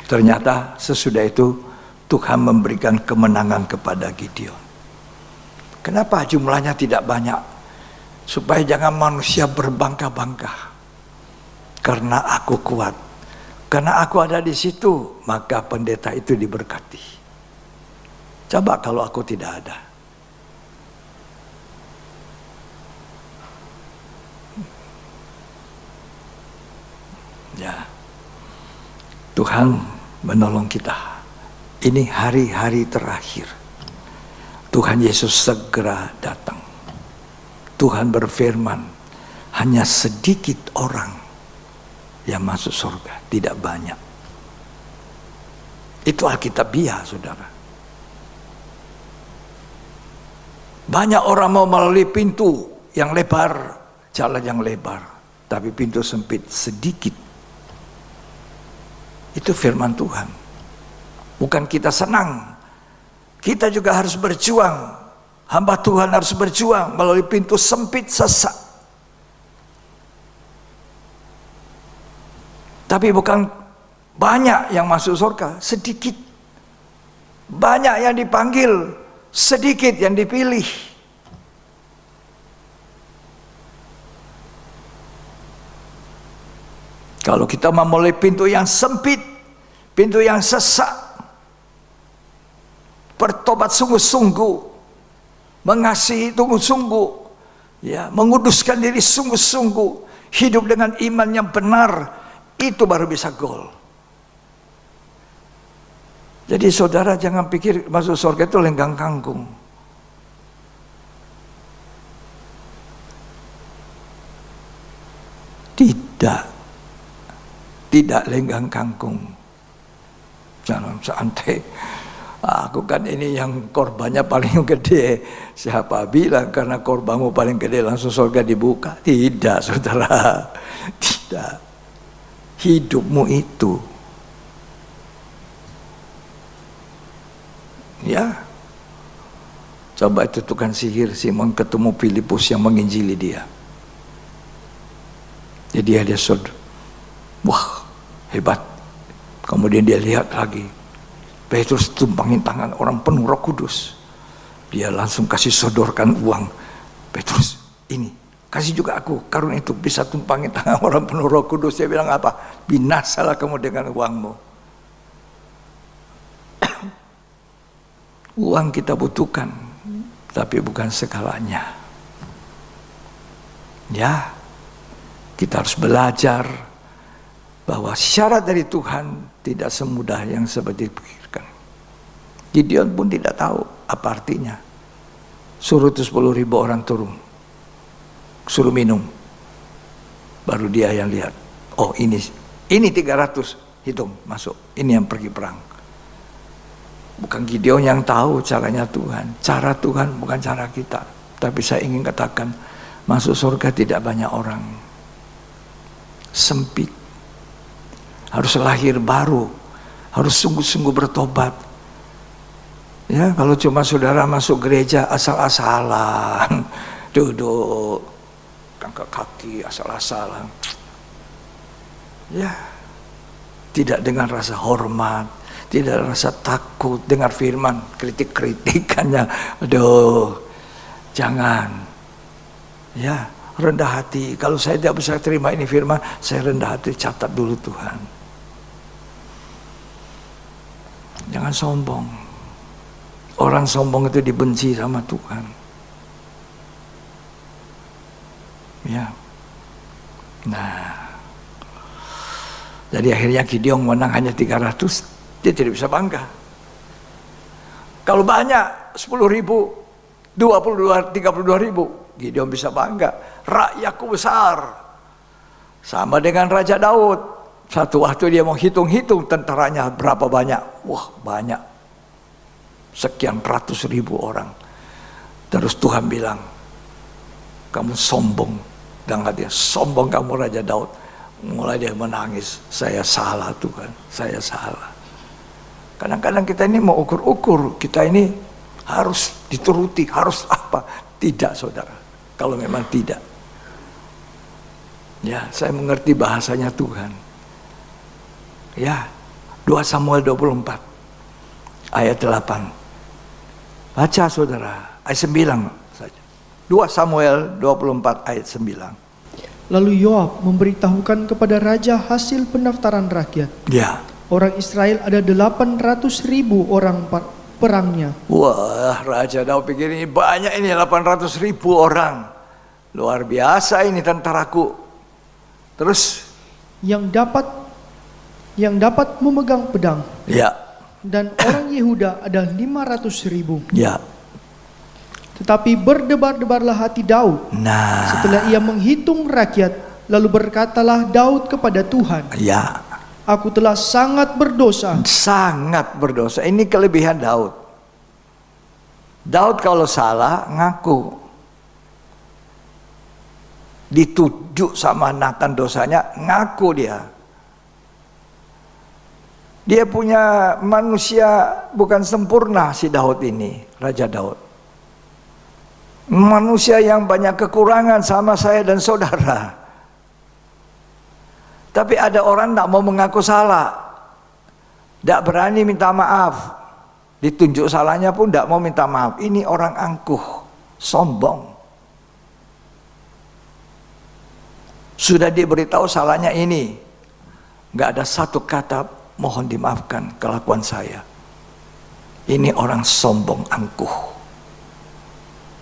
Ternyata sesudah itu Tuhan memberikan kemenangan kepada Gideon. Kenapa jumlahnya tidak banyak? Supaya jangan manusia berbangga-bangga. Karena aku kuat, karena aku ada di situ, maka pendeta itu diberkati. Coba kalau aku tidak ada. Ya, Tuhan menolong kita. Ini hari-hari terakhir. Tuhan Yesus segera datang. Tuhan berfirman, hanya sedikit orang yang masuk surga, tidak banyak. Itu Alkitabiah, saudara. Banyak orang mau melalui pintu yang lebar, jalan yang lebar, tapi pintu sempit, sedikit. Itu firman Tuhan. Bukan kita senang, kita juga harus berjuang. Hamba Tuhan harus berjuang melalui pintu sempit sesak. Tapi bukan banyak yang masuk surga, sedikit. Banyak yang dipanggil, sedikit yang dipilih. Kalau kita memulai pintu yang sempit, pintu yang sesak, bertobat sungguh-sungguh, mengasihi sungguh-sungguh, ya, menguduskan diri sungguh-sungguh, hidup dengan iman yang benar, itu baru bisa gol. Jadi saudara jangan pikir masuk surga itu lenggang kangkung. Tidak lenggang kangkung. Jangan santai. Aku kan ini yang korbannya paling gede. Siapa bilang karena korbanmu paling gede langsung surga dibuka? Tidak, saudara. Tidak. Hidupmu itu. Ya. Coba itu tukang sihir Simon ketemu Filipus yang menginjili dia. Jadi dia saudara. Wah, hebat. Kemudian dia lihat lagi. Petrus tumpangin tangan orang penuh Roh Kudus. Dia langsung kasih sodorkan uang. Petrus, ini kasih juga aku karun itu bisa tumpangin tangan orang penuh Roh Kudus. Dia bilang apa? Binasalah kamu dengan uangmu. Uang kita butuhkan, tapi bukan segalanya. Ya, kita harus belajar bahwa syarat dari Tuhan tidak semudah yang seperti dipikirkan. Gideon pun tidak tahu apa artinya. Suruh 10.000 orang turun, suruh minum, baru dia yang lihat. Oh ini 300, hitung masuk. Ini yang pergi perang. Bukan Gideon yang tahu caranya Tuhan. Cara Tuhan bukan cara kita. Tapi saya ingin katakan, masuk surga tidak banyak orang. Sempit. Harus lahir baru, harus sungguh-sungguh bertobat. Ya, kalau cuma saudara masuk gereja asal-asalan, duduk, angkat kaki asal-asalan, ya, tidak dengan rasa hormat, tidak rasa takut, dengar firman, kritik-kritikannya, aduh, jangan, ya, rendah hati. Kalau saya tidak bisa terima ini firman, saya rendah hati, catat dulu Tuhan. Jangan sombong. Orang sombong itu dibenci sama Tuhan. Ya. Nah. Jadi akhirnya Gideon menang hanya 300. Dia tidak bisa bangga. Kalau banyak 10.000, 32.000, Gideon bisa bangga. Rakyatku besar. Sama dengan Raja Daud. Satu waktu dia mau hitung-hitung tentaranya berapa banyak. Wah banyak. Sekian ratus ribu orang. Terus Tuhan bilang, kamu sombong. Dan katanya, sombong kamu Raja Daud. Mulai dia menangis. Saya salah Tuhan, saya salah. Kadang-kadang kita ini mau ukur-ukur. Kita ini harus dituruti, harus apa. Tidak saudara. Kalau memang tidak. Ya, saya mengerti bahasanya Tuhan. Ya, 2 Samuel 24 ayat 8. Baca saudara, ayat 9 saja. 2 Samuel 24 ayat 9. Lalu Yoab memberitahukan kepada raja hasil pendaftaran rakyat. Ya. Orang Israel ada 800.000 orang perangnya. Wah, Raja Daud pikir ini banyak ini 800.000 orang. Luar biasa ini tentaraku. Terus yang dapat memegang pedang. Ya. Dan orang Yehuda ada 500.000. Ya. Tetapi berdebar-debarlah hati Daud. Nah. Setelah ia menghitung rakyat, lalu berkatalah Daud kepada Tuhan. Ya. Aku telah sangat berdosa. Sangat berdosa. Ini kelebihan Daud. Daud kalau salah ngaku. Dituduh sama Nathan dosanya, ngaku dia. Dia punya manusia bukan sempurna si Daud ini, Raja Daud. Manusia yang banyak kekurangan sama saya dan saudara. Tapi ada orang tidak mau mengaku salah, tidak berani minta maaf. Ditunjuk salahnya pun tidak mau minta maaf. Ini orang angkuh, sombong. Sudah diberitahu salahnya ini, nggak ada satu kata mohon dimaafkan kelakuan saya. Ini orang sombong, angkuh.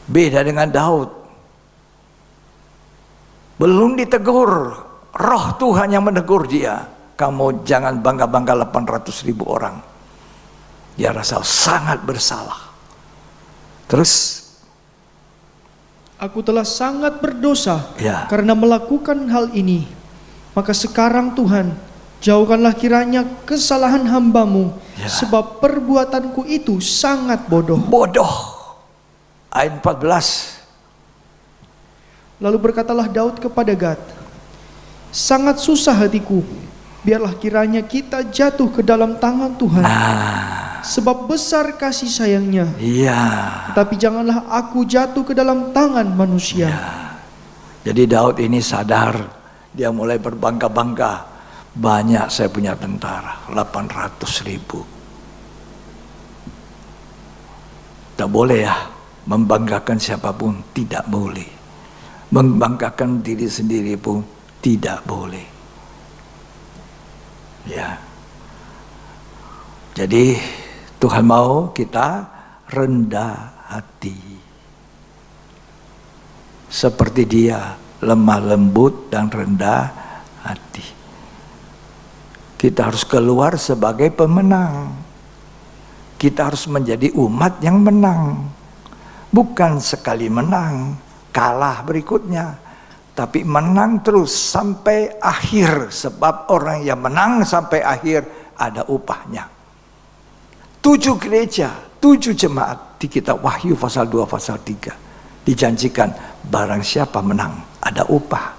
Beda dengan Daud. Belum ditegur, roh Tuhan yang menegur dia. Kamu jangan bangga-bangga 800.000 orang. Dia rasa sangat bersalah. Terus, aku telah sangat berdosa ya, karena melakukan hal ini. Maka sekarang Tuhan, jauhkanlah kiranya kesalahan hamba-Mu, ya, sebab perbuatanku itu sangat bodoh. Bodoh. Ayat 14. Lalu berkatalah Daud kepada Gad, sangat susah hatiku, biarlah kiranya kita jatuh ke dalam tangan Tuhan. Sebab besar kasih sayangnya. Iya. Tapi janganlah aku jatuh ke dalam tangan manusia. Ya. Jadi Daud ini sadar, dia mulai berbangga-bangga. Banyak saya punya tentara, 800.000. Tak boleh ya, membanggakan siapapun, tidak boleh. Membanggakan diri sendiri pun tidak boleh. Ya. Jadi Tuhan mau kita rendah hati. Seperti dia, lemah lembut dan rendah hati. Kita harus keluar sebagai pemenang. Kita harus menjadi umat yang menang. Bukan sekali menang, kalah berikutnya. Tapi menang terus sampai akhir. Sebab orang yang menang sampai akhir ada upahnya. 7 gereja, 7 jemaat di kitab Wahyu pasal 2 pasal 3 dijanjikan barang siapa menang ada upah.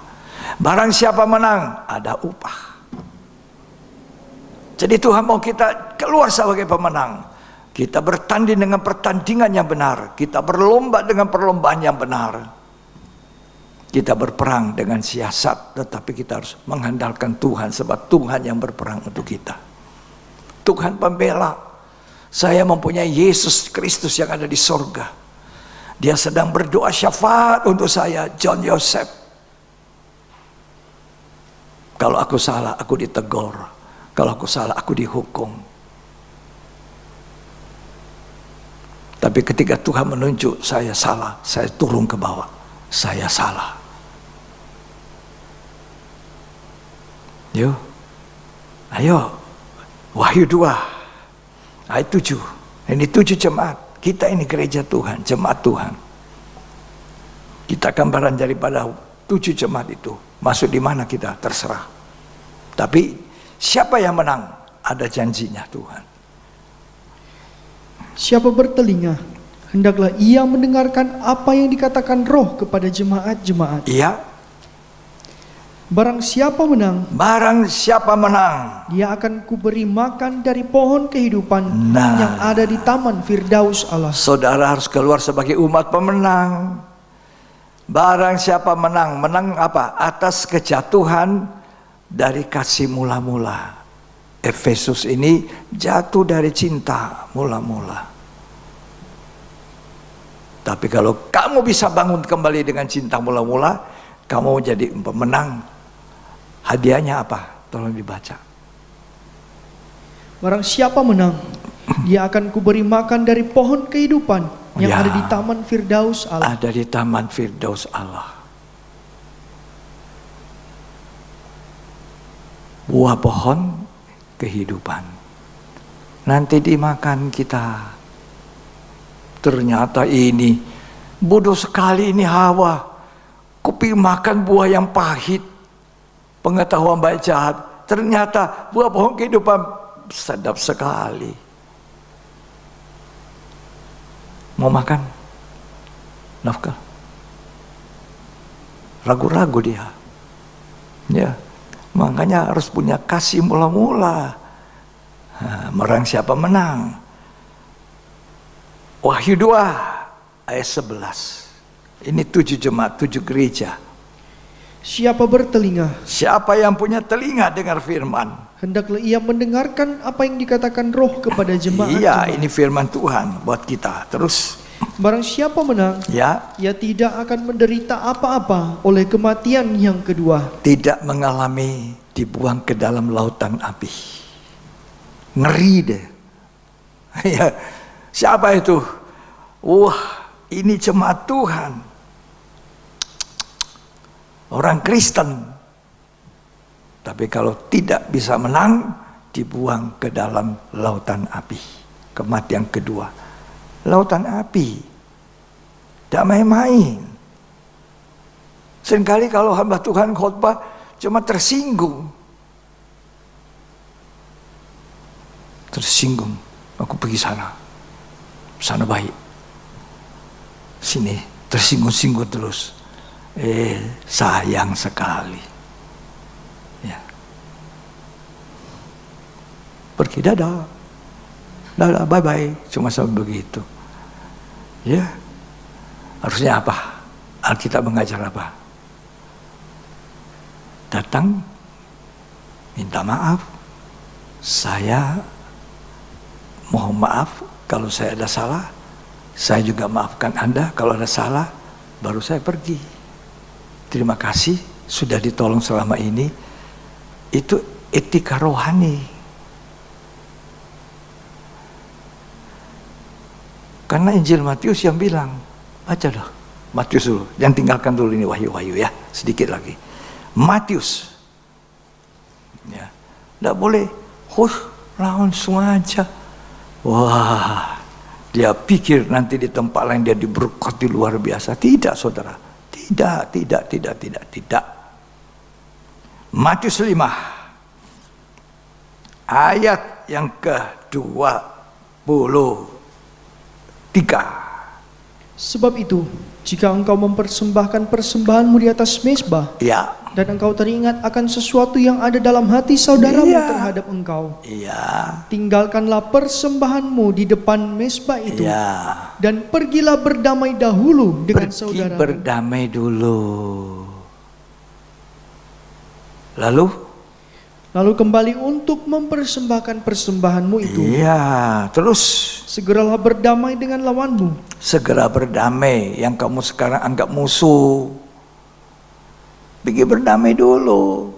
Barang siapa menang ada upah. Jadi Tuhan mau kita keluar sebagai pemenang. Kita bertanding dengan pertandingan yang benar. Kita berlomba dengan perlombaan yang benar. Kita berperang dengan siasat, tetapi kita harus mengandalkan Tuhan sebab Tuhan yang berperang untuk kita. Tuhan pembela. Saya mempunyai Yesus Kristus yang ada di sorga. Dia sedang berdoa syafaat untuk saya, John Joseph. Kalau aku salah, aku ditegur. Kalau aku salah, aku dihukum. Tapi ketika Tuhan menunjuk saya salah, saya turun ke bawah. Saya salah. Yuk, ayo, Wahyu 2. Ayat 7. Ini 7 jemaat. Kita ini gereja Tuhan, jemaat Tuhan. Kita gambaran daripada 7 jemaat itu. Masuk di mana kita terserah. Tapi siapa yang menang? Ada janjinya Tuhan. Siapa bertelinga, hendaklah ia mendengarkan apa yang dikatakan Roh kepada jemaat-jemaat. Iya. Barang siapa menang, Barang siapa menang, dia akan kuberi makan dari pohon kehidupan Nah. yang ada di taman Firdaus Allah. saudara harus keluar sebagai umat pemenang. Barang siapa menang, menang apa? Atas kejatuhan dari kasih mula-mula. Efesus ini jatuh dari cinta mula-mula. Tapi kalau kamu bisa bangun kembali dengan cinta mula-mula, kamu jadi pemenang. Hadiahnya apa? Tolong dibaca. Barang siapa menang, dia akan kuberi makan dari pohon kehidupan yang Ya. ada di taman Firdaus Allah. Ada di taman Firdaus Allah. Buah pohon kehidupan. Nanti dimakan kita. Ternyata ini bodoh sekali ini Hawa. Kuping makan buah yang pahit. Pengetahuan baik jahat. Ternyata buah pohon kehidupan sedap sekali. Mau makan? Nafkah? Ragu-ragu dia. Ya. Makanya harus punya kasih mula-mula. Merang siapa menang. Wahyu 2 ayat 11. Ini 7 jemaat, 7 gereja. Siapa bertelinga, Siapa yang punya telinga dengar firman. hendaklah ia mendengarkan apa yang dikatakan Roh kepada jemaat. Iya, ini firman Tuhan buat kita. Terus, Barang siapa menang, ya, ia tidak akan menderita apa-apa oleh kematian yang kedua. tidak mengalami dibuang ke dalam lautan api. Ngeri deh. Ya, siapa itu? Wah, ini jemaat Tuhan. Orang Kristen. Tapi kalau tidak bisa menang, dibuang ke dalam lautan api. Kematian kedua. Lautan api. Tidak main-main. Seringkali kalau hamba Tuhan khotbah cuma tersinggung. Tersinggung. Aku pergi sana. Sana baik. Sini tersinggung-singgung terus. Sayang sekali. Ya. Pergi dadah. Dadah, bye-bye. Cuma sampai begitu. Ya. Harusnya apa? Alkitab mengajar apa? Datang, minta maaf. Saya mohon maaf kalau saya ada salah. Saya juga maafkan Anda kalau ada salah. Baru saya pergi. Terima kasih sudah ditolong selama ini. Itu etika rohani. Karena Injil Matius yang bilang, baca dah Matius dulu, jangan tinggalkan dulu ini Wahyu-Wahyu ya, sedikit lagi. Matius, ya, tidak boleh, langsung aja. Wah, dia pikir nanti di tempat lain dia diberkati luar biasa. Tidak, saudara, tidak. Matius 5, ayat yang ke-23. Sebab itu, jika engkau mempersembahkan persembahanmu di atas mezbah, Ya, dan engkau teringat akan sesuatu yang ada dalam hati saudaramu Iya. terhadap engkau, iya, tinggalkanlah persembahanmu di depan mezbah itu, iya. dan pergilah berdamai dahulu dengan Pergi saudaramu. berdamai dulu. Lalu Kembali untuk mempersembahkan persembahanmu itu. iya, terus Segeralah berdamai dengan lawanmu. segera berdamai yang kamu sekarang anggap musuh. Pergi berdamai dulu.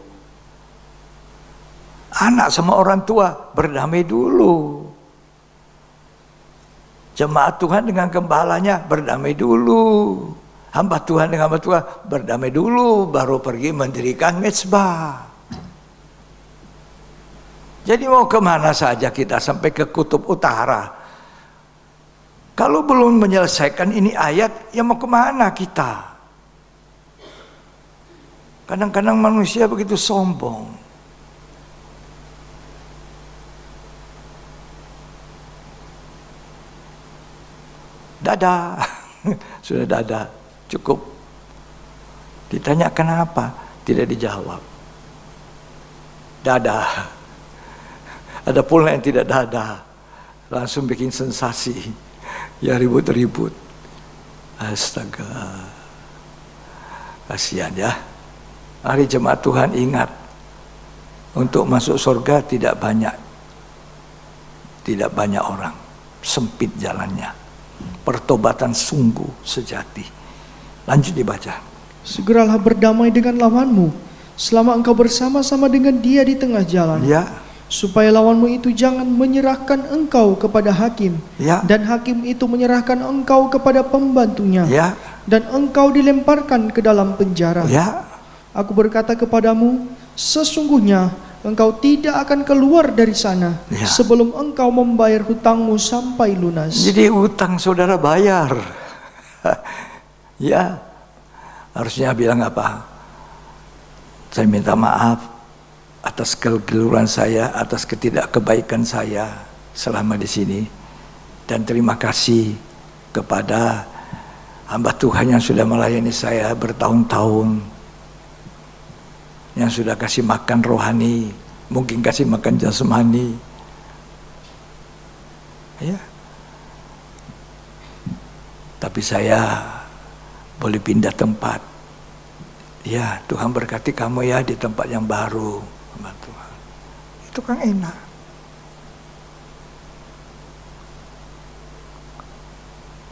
Anak sama orang tua berdamai dulu. Jemaat Tuhan dengan gembalanya berdamai dulu. Hamba Tuhan dengan hamba Tuhan berdamai dulu, baru pergi mendirikan mezbah. Jadi mau kemana saja kita sampai ke kutub utara. Kalau belum menyelesaikan ini ayat, ya mau kemana kita? Kadang-kadang manusia begitu sombong. Dadah, sudah dadah, cukup. Ditanya kenapa, tidak dijawab. Dadah. Ada pula yang tidak dadah, langsung bikin sensasi, ya ribut-ribut. Astaga, kasihan ya. Mari jemaat Tuhan ingat, untuk masuk surga tidak banyak orang, sempit jalannya. Pertobatan sungguh sejati. Lanjut dibaca. Segeralah berdamai dengan lawanmu, selama engkau bersama-sama dengan dia di tengah jalan. Ya, Supaya lawanmu itu jangan menyerahkan engkau kepada hakim, ya, dan hakim itu menyerahkan engkau kepada pembantunya, ya, dan engkau dilemparkan ke dalam penjara. ya. Aku berkata kepadamu, sesungguhnya engkau tidak akan keluar dari sana Ya. sebelum engkau membayar hutangmu sampai lunas. Jadi utang saudara bayar. Ya, harusnya bilang apa? Saya minta maaf atas kegeliruan saya, atas ketidakkebaikan saya selama di sini, dan terima kasih kepada hamba Tuhan yang sudah melayani saya bertahun-tahun, yang sudah kasih makan rohani, mungkin kasih makan jasmani. Ya. Tapi saya boleh pindah tempat. Ya, Tuhan berkati kamu ya di tempat yang baru. Sama Tuhan. Itu kan enak.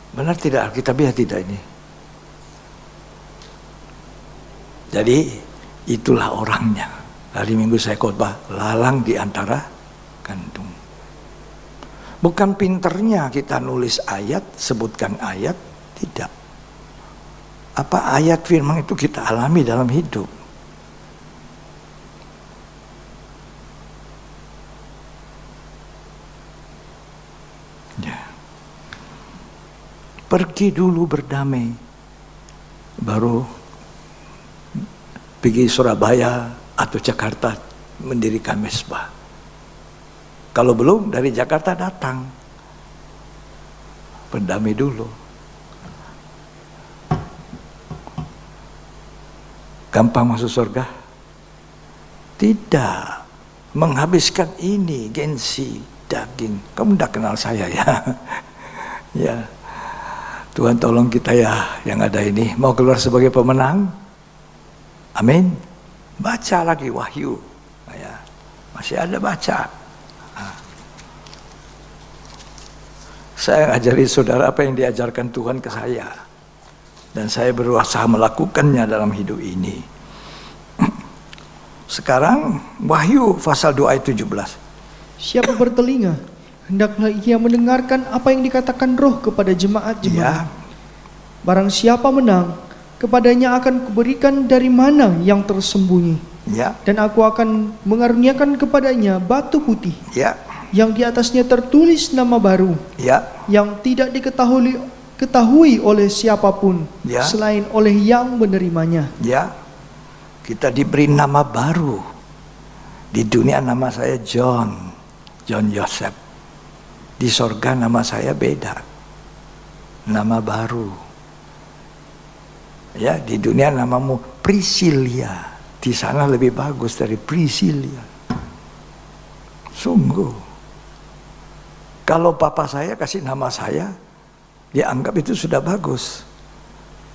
Benar tidak Alkitabiah tidak ini? Jadi itulah orangnya. Hari Minggu saya khotbah, lalang di antara gandum. Bukan pinternya kita nulis ayat, sebutkan ayat, tidak. Apa ayat firman itu kita alami dalam hidup. Ya. Pergi dulu berdamai, baru pergi Surabaya atau Jakarta mendirikan mesbah. Kalau belum dari Jakarta datang, berdamai dulu. Gampang masuk surga? Tidak. Menghabiskan ini, gengsi, daging. Kamu udah kenal saya ya? Ya. Tuhan tolong kita ya yang ada ini. Mau keluar sebagai pemenang? Amin. Baca lagi Wahyu. Ya. Masih ada baca. Saya ajari saudara apa yang diajarkan Tuhan ke saya. Dan saya berusaha melakukannya dalam hidup ini. Sekarang Wahyu pasal 2 ayat 17. Siapa bertelinga, hendaklah ia mendengarkan apa yang dikatakan Roh kepada jemaat-jemaat. Ya. Barang siapa menang, kepadanya akan kuberikan dari mana yang tersembunyi. Ya. Dan aku akan mengaruniakan kepadanya batu putih, Ya. yang di atasnya tertulis nama baru, Ya. yang tidak diketahui oleh siapapun, Ya. selain oleh yang menerimanya. Ya. Kita diberi nama baru. Di dunia nama saya John Joseph. Di sorga nama saya beda. Nama baru. Ya, di dunia namamu Priscilia. Di sana lebih bagus dari Priscilia. Sungguh. Kalau papa saya kasih nama saya, dia anggap itu sudah bagus.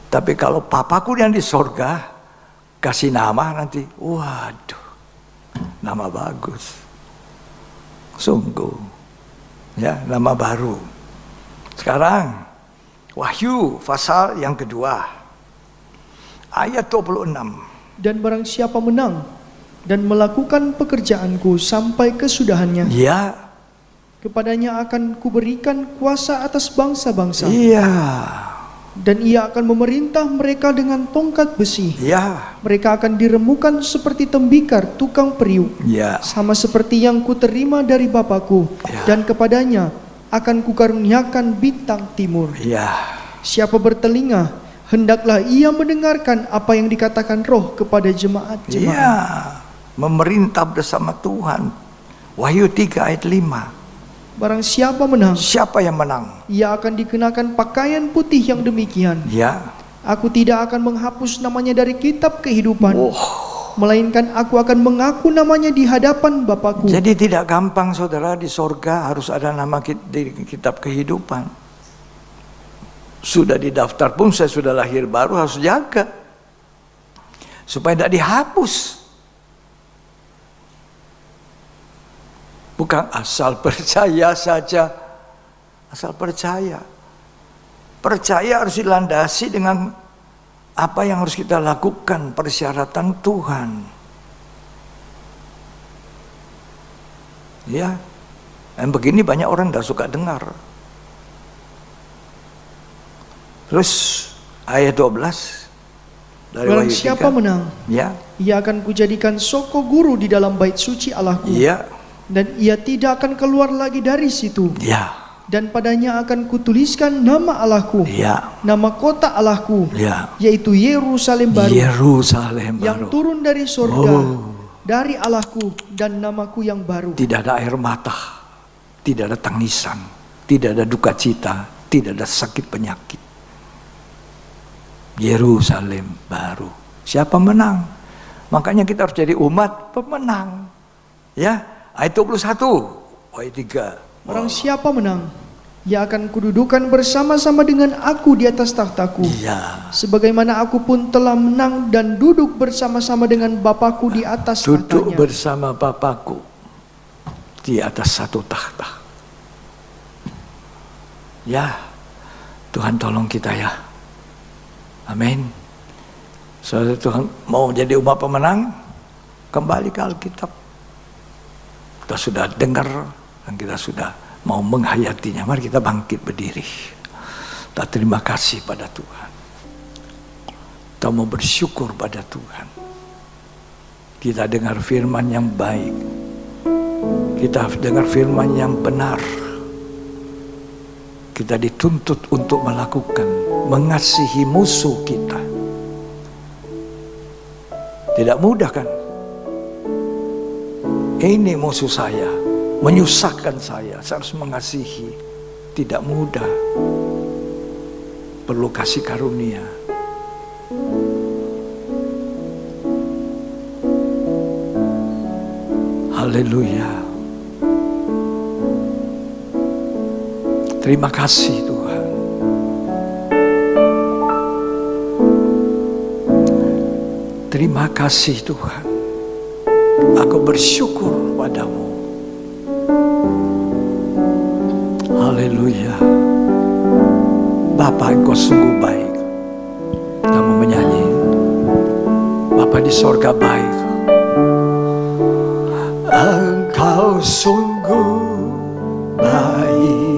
Tapi kalau papaku yang di sorga kasih nama nanti, waduh, nama bagus. Sungguh. Ya, nama baru. Sekarang Wahyu pasal yang kedua. Ayat 26. Dan barang siapa menang dan melakukan pekerjaanku sampai kesudahannya, Ya. kepadanya akan kuberikan kuasa atas bangsa-bangsa. Iya. Dan ia akan memerintah mereka dengan tongkat besi. Ya. Mereka akan diremukkan seperti tembikar tukang periuk, Ya. sama seperti yang kuterima dari Bapakku. Ya. Dan kepadanya akan kukaruniakan bintang timur. Ya. Siapa bertelinga, hendaklah ia mendengarkan apa yang dikatakan Roh kepada jemaat-jemaat. Ya. Memerintah bersama Tuhan. Wahyu 3 ayat 5. Barang siapa menang, Siapa yang menang? ia akan dikenakan pakaian putih yang demikian. Ya. Aku tidak akan menghapus namanya dari kitab kehidupan, Oh. melainkan aku akan mengaku namanya di hadapan Bapakku. Jadi tidak gampang saudara, di sorga harus ada nama di kitab kehidupan. Sudah didaftar pun saya sudah lahir baru harus jaga. Supaya tidak dihapus. Bukan asal percaya saja. Asal percaya. Percaya harus dilandasi dengan apa yang harus kita lakukan, persyaratan Tuhan. Ya. Dan begini banyak orang tidak suka dengar. Terus ayat 12 dari Barang Wahyu siapa 3. menang, Ya. ia akan kujadikan soko guru di dalam bait suci Allahku. Ya. Dan ia tidak akan keluar lagi dari situ. Ya. Dan padanya akan kutuliskan nama Allahku, Ya. nama kota Allahku, Ya. yaitu Yerusalem baru, Yerusalem yang baru. turun dari surga, Oh. dari Allahku, dan namaku yang baru. Tidak ada air mata, tidak ada tangisan, tidak ada duka cita, tidak ada sakit penyakit. Yerusalem baru. Siapa menang? Makanya kita harus jadi umat pemenang. Ya, ayat 21, ayat 3. Barang siapa menang, Ia akan kududukan bersama-sama dengan aku di atas tahtaku, Ya, sebagaimana aku pun telah menang dan duduk bersama-sama dengan Bapakku di atas duduk tahtanya. bersama Bapakku di atas satu tahta. Ya, Tuhan tolong kita ya. Amin. Saudara Tuhan mau jadi umat pemenang, kembali ke Alkitab. Kita sudah dengar dan kita sudah mau menghayatinya. Mari kita bangkit berdiri. Kita terima kasih pada Tuhan. Kita mau bersyukur pada Tuhan. Kita dengar firman yang baik. Kita dengar firman yang benar. Kita dituntut untuk melakukan, mengasihi musuh kita. Tidak mudah kan? Ini musuh saya, menyusahkan saya harus mengasihi. Tidak mudah. Perlu kasih karunia. Haleluya. Terima kasih Tuhan. Terima kasih Tuhan. Aku bersyukur padamu. Haleluya. Bapa, Engkau sungguh baik. Kamu menyanyi. Bapa di sorga baik. Engkau sungguh baik.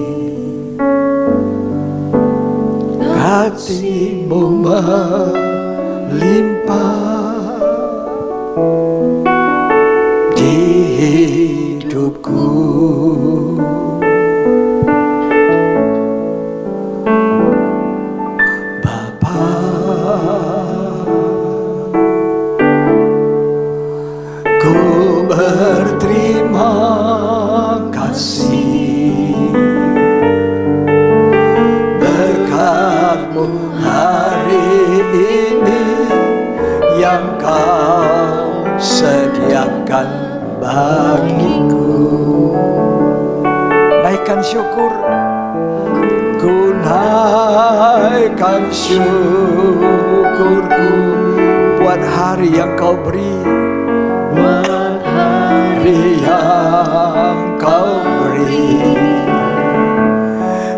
Hatimu melimpah di hidupku. Bapa, ku berterima kasih berkat-Mu hari ini yang Kau sediakan bagiku. Naikkan syukur, ku naikkan syukurku buat hari yang Kau beri, buat hari yang Kau beri.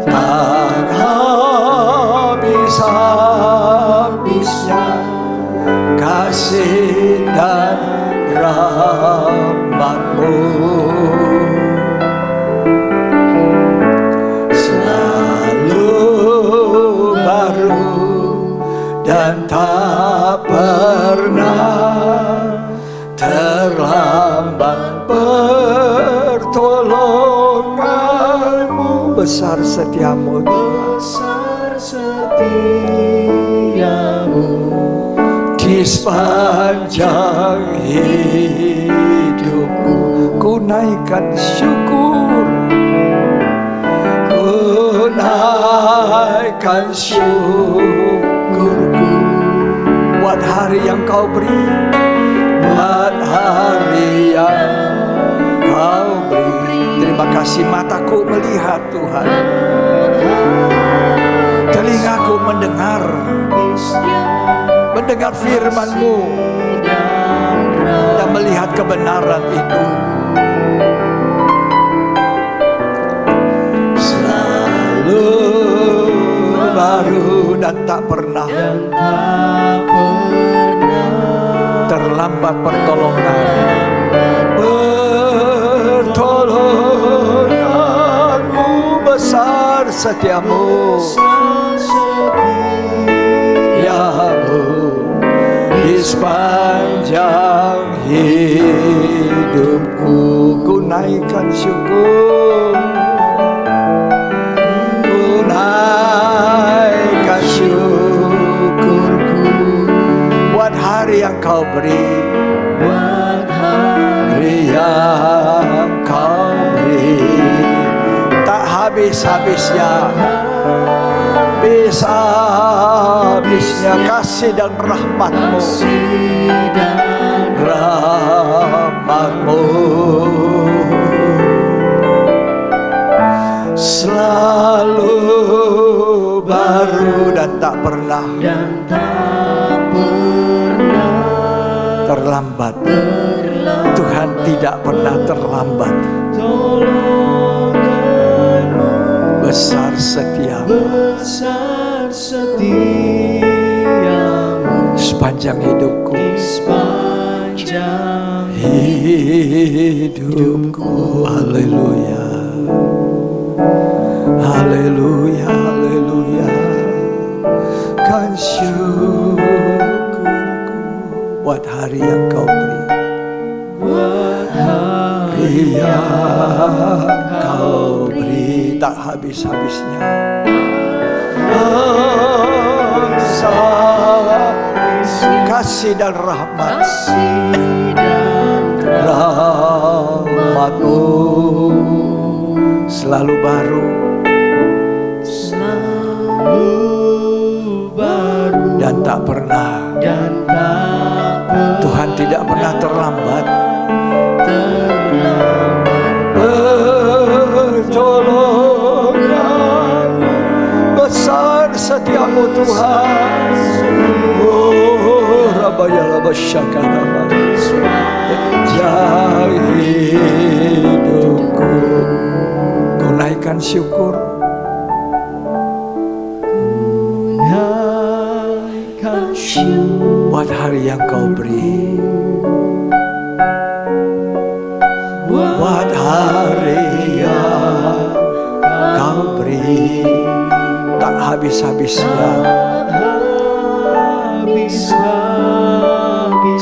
Tak habis-habisnya kasih dan rahmat-Mu, selalu baru dan tak pernah terlambat. Pertolongan-Mu, besar setia-Mu, besar setia-Mu di sepanjang hidupku. Ku naikkan syukur, ku naikkan syukurku buat hari yang Kau beri, buat hari yang Kau beri. Terima kasih, mataku melihat Tuhan, telingaku mendengar firman-Mu dan melihat kebenaran itu. Selalu baru dan tak pernah terlambat pertolongan. Pertolongan-Mu, besar setia-Mu, ya-Mu di sepanjang hidupku. Ku naikkan syukur, ku naikkan syukurku buat hari yang Kau beri, buat hari yang Kau beri. Tak habis-habisnya, habis-habisnya kasih dan rahmat-Mu, rahmat-Mu selalu baru dan tak pernah terlambat. Tuhan tidak pernah terlambat. Besar setiamu sepanjang hidupku. Haleluya, haleluya, haleluya. Kan syukurku buat hari yang kau beri, buat hari yang kau beri, tak habis-habisnya. Kasih dan rahmat, rahmatmu selalu baru, dan tak pernah. Tuhan tidak pernah terlambat. Pertolongan besar setiamu Tuhan. Oh, Rabayala Basyakana, yang hidupku. Kau naikkan syukur. Buat hari yang kau beri, buat hari yang kau beri, tak habis-habisnya.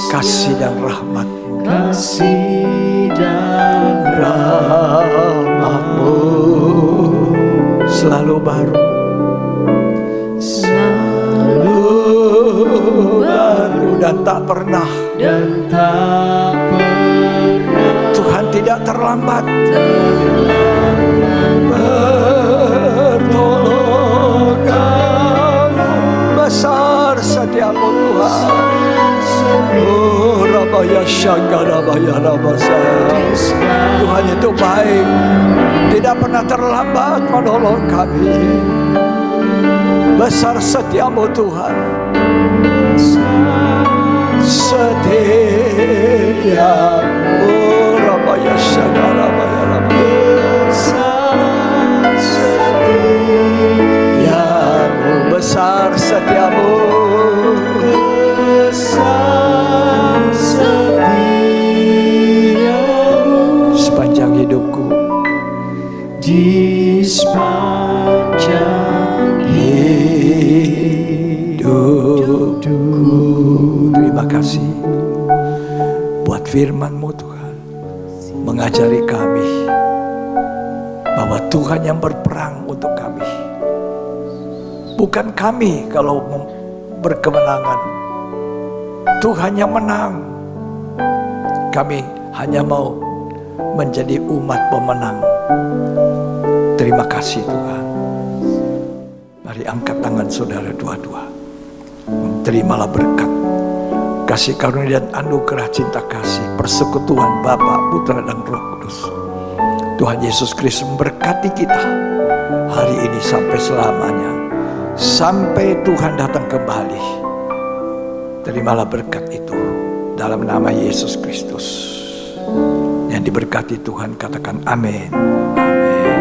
Kasih dan rahmatmu, rahmatmu selalu baru, baru dan tak pernah. Tuhan tidak terlambat. Pertolongan besar setiamu Tuhan. Oh, Rabaya Syangga, Rabaya Rabasa. Tuhan itu baik, tidak pernah terlambat menolong kami. Besar setiamu Tuhan. Setiamu Rabaya Syangga, Rabaya Rabasa. Setiamu besar setiamu. Sepanjang hidupku, di sepanjang hidupku. Terima kasih buat firman-Mu Tuhan, mengajari kami bahwa Tuhan yang berperang untuk kami, bukan kami kalau berkemenangan. Tuhan yang menang. Kami hanya mau menjadi umat pemenang. Terima kasih Tuhan. Mari angkat tangan saudara dua-dua. Terimalah berkat, kasih karunia dan anugerah cinta kasih, persekutuan Bapa, Putra dan Roh Kudus. Tuhan Yesus Kristus memberkati kita hari ini sampai selamanya, sampai Tuhan datang kembali. Terimalah berkat itu dalam nama Yesus Kristus. Yang diberkati Tuhan katakan amin. Amin.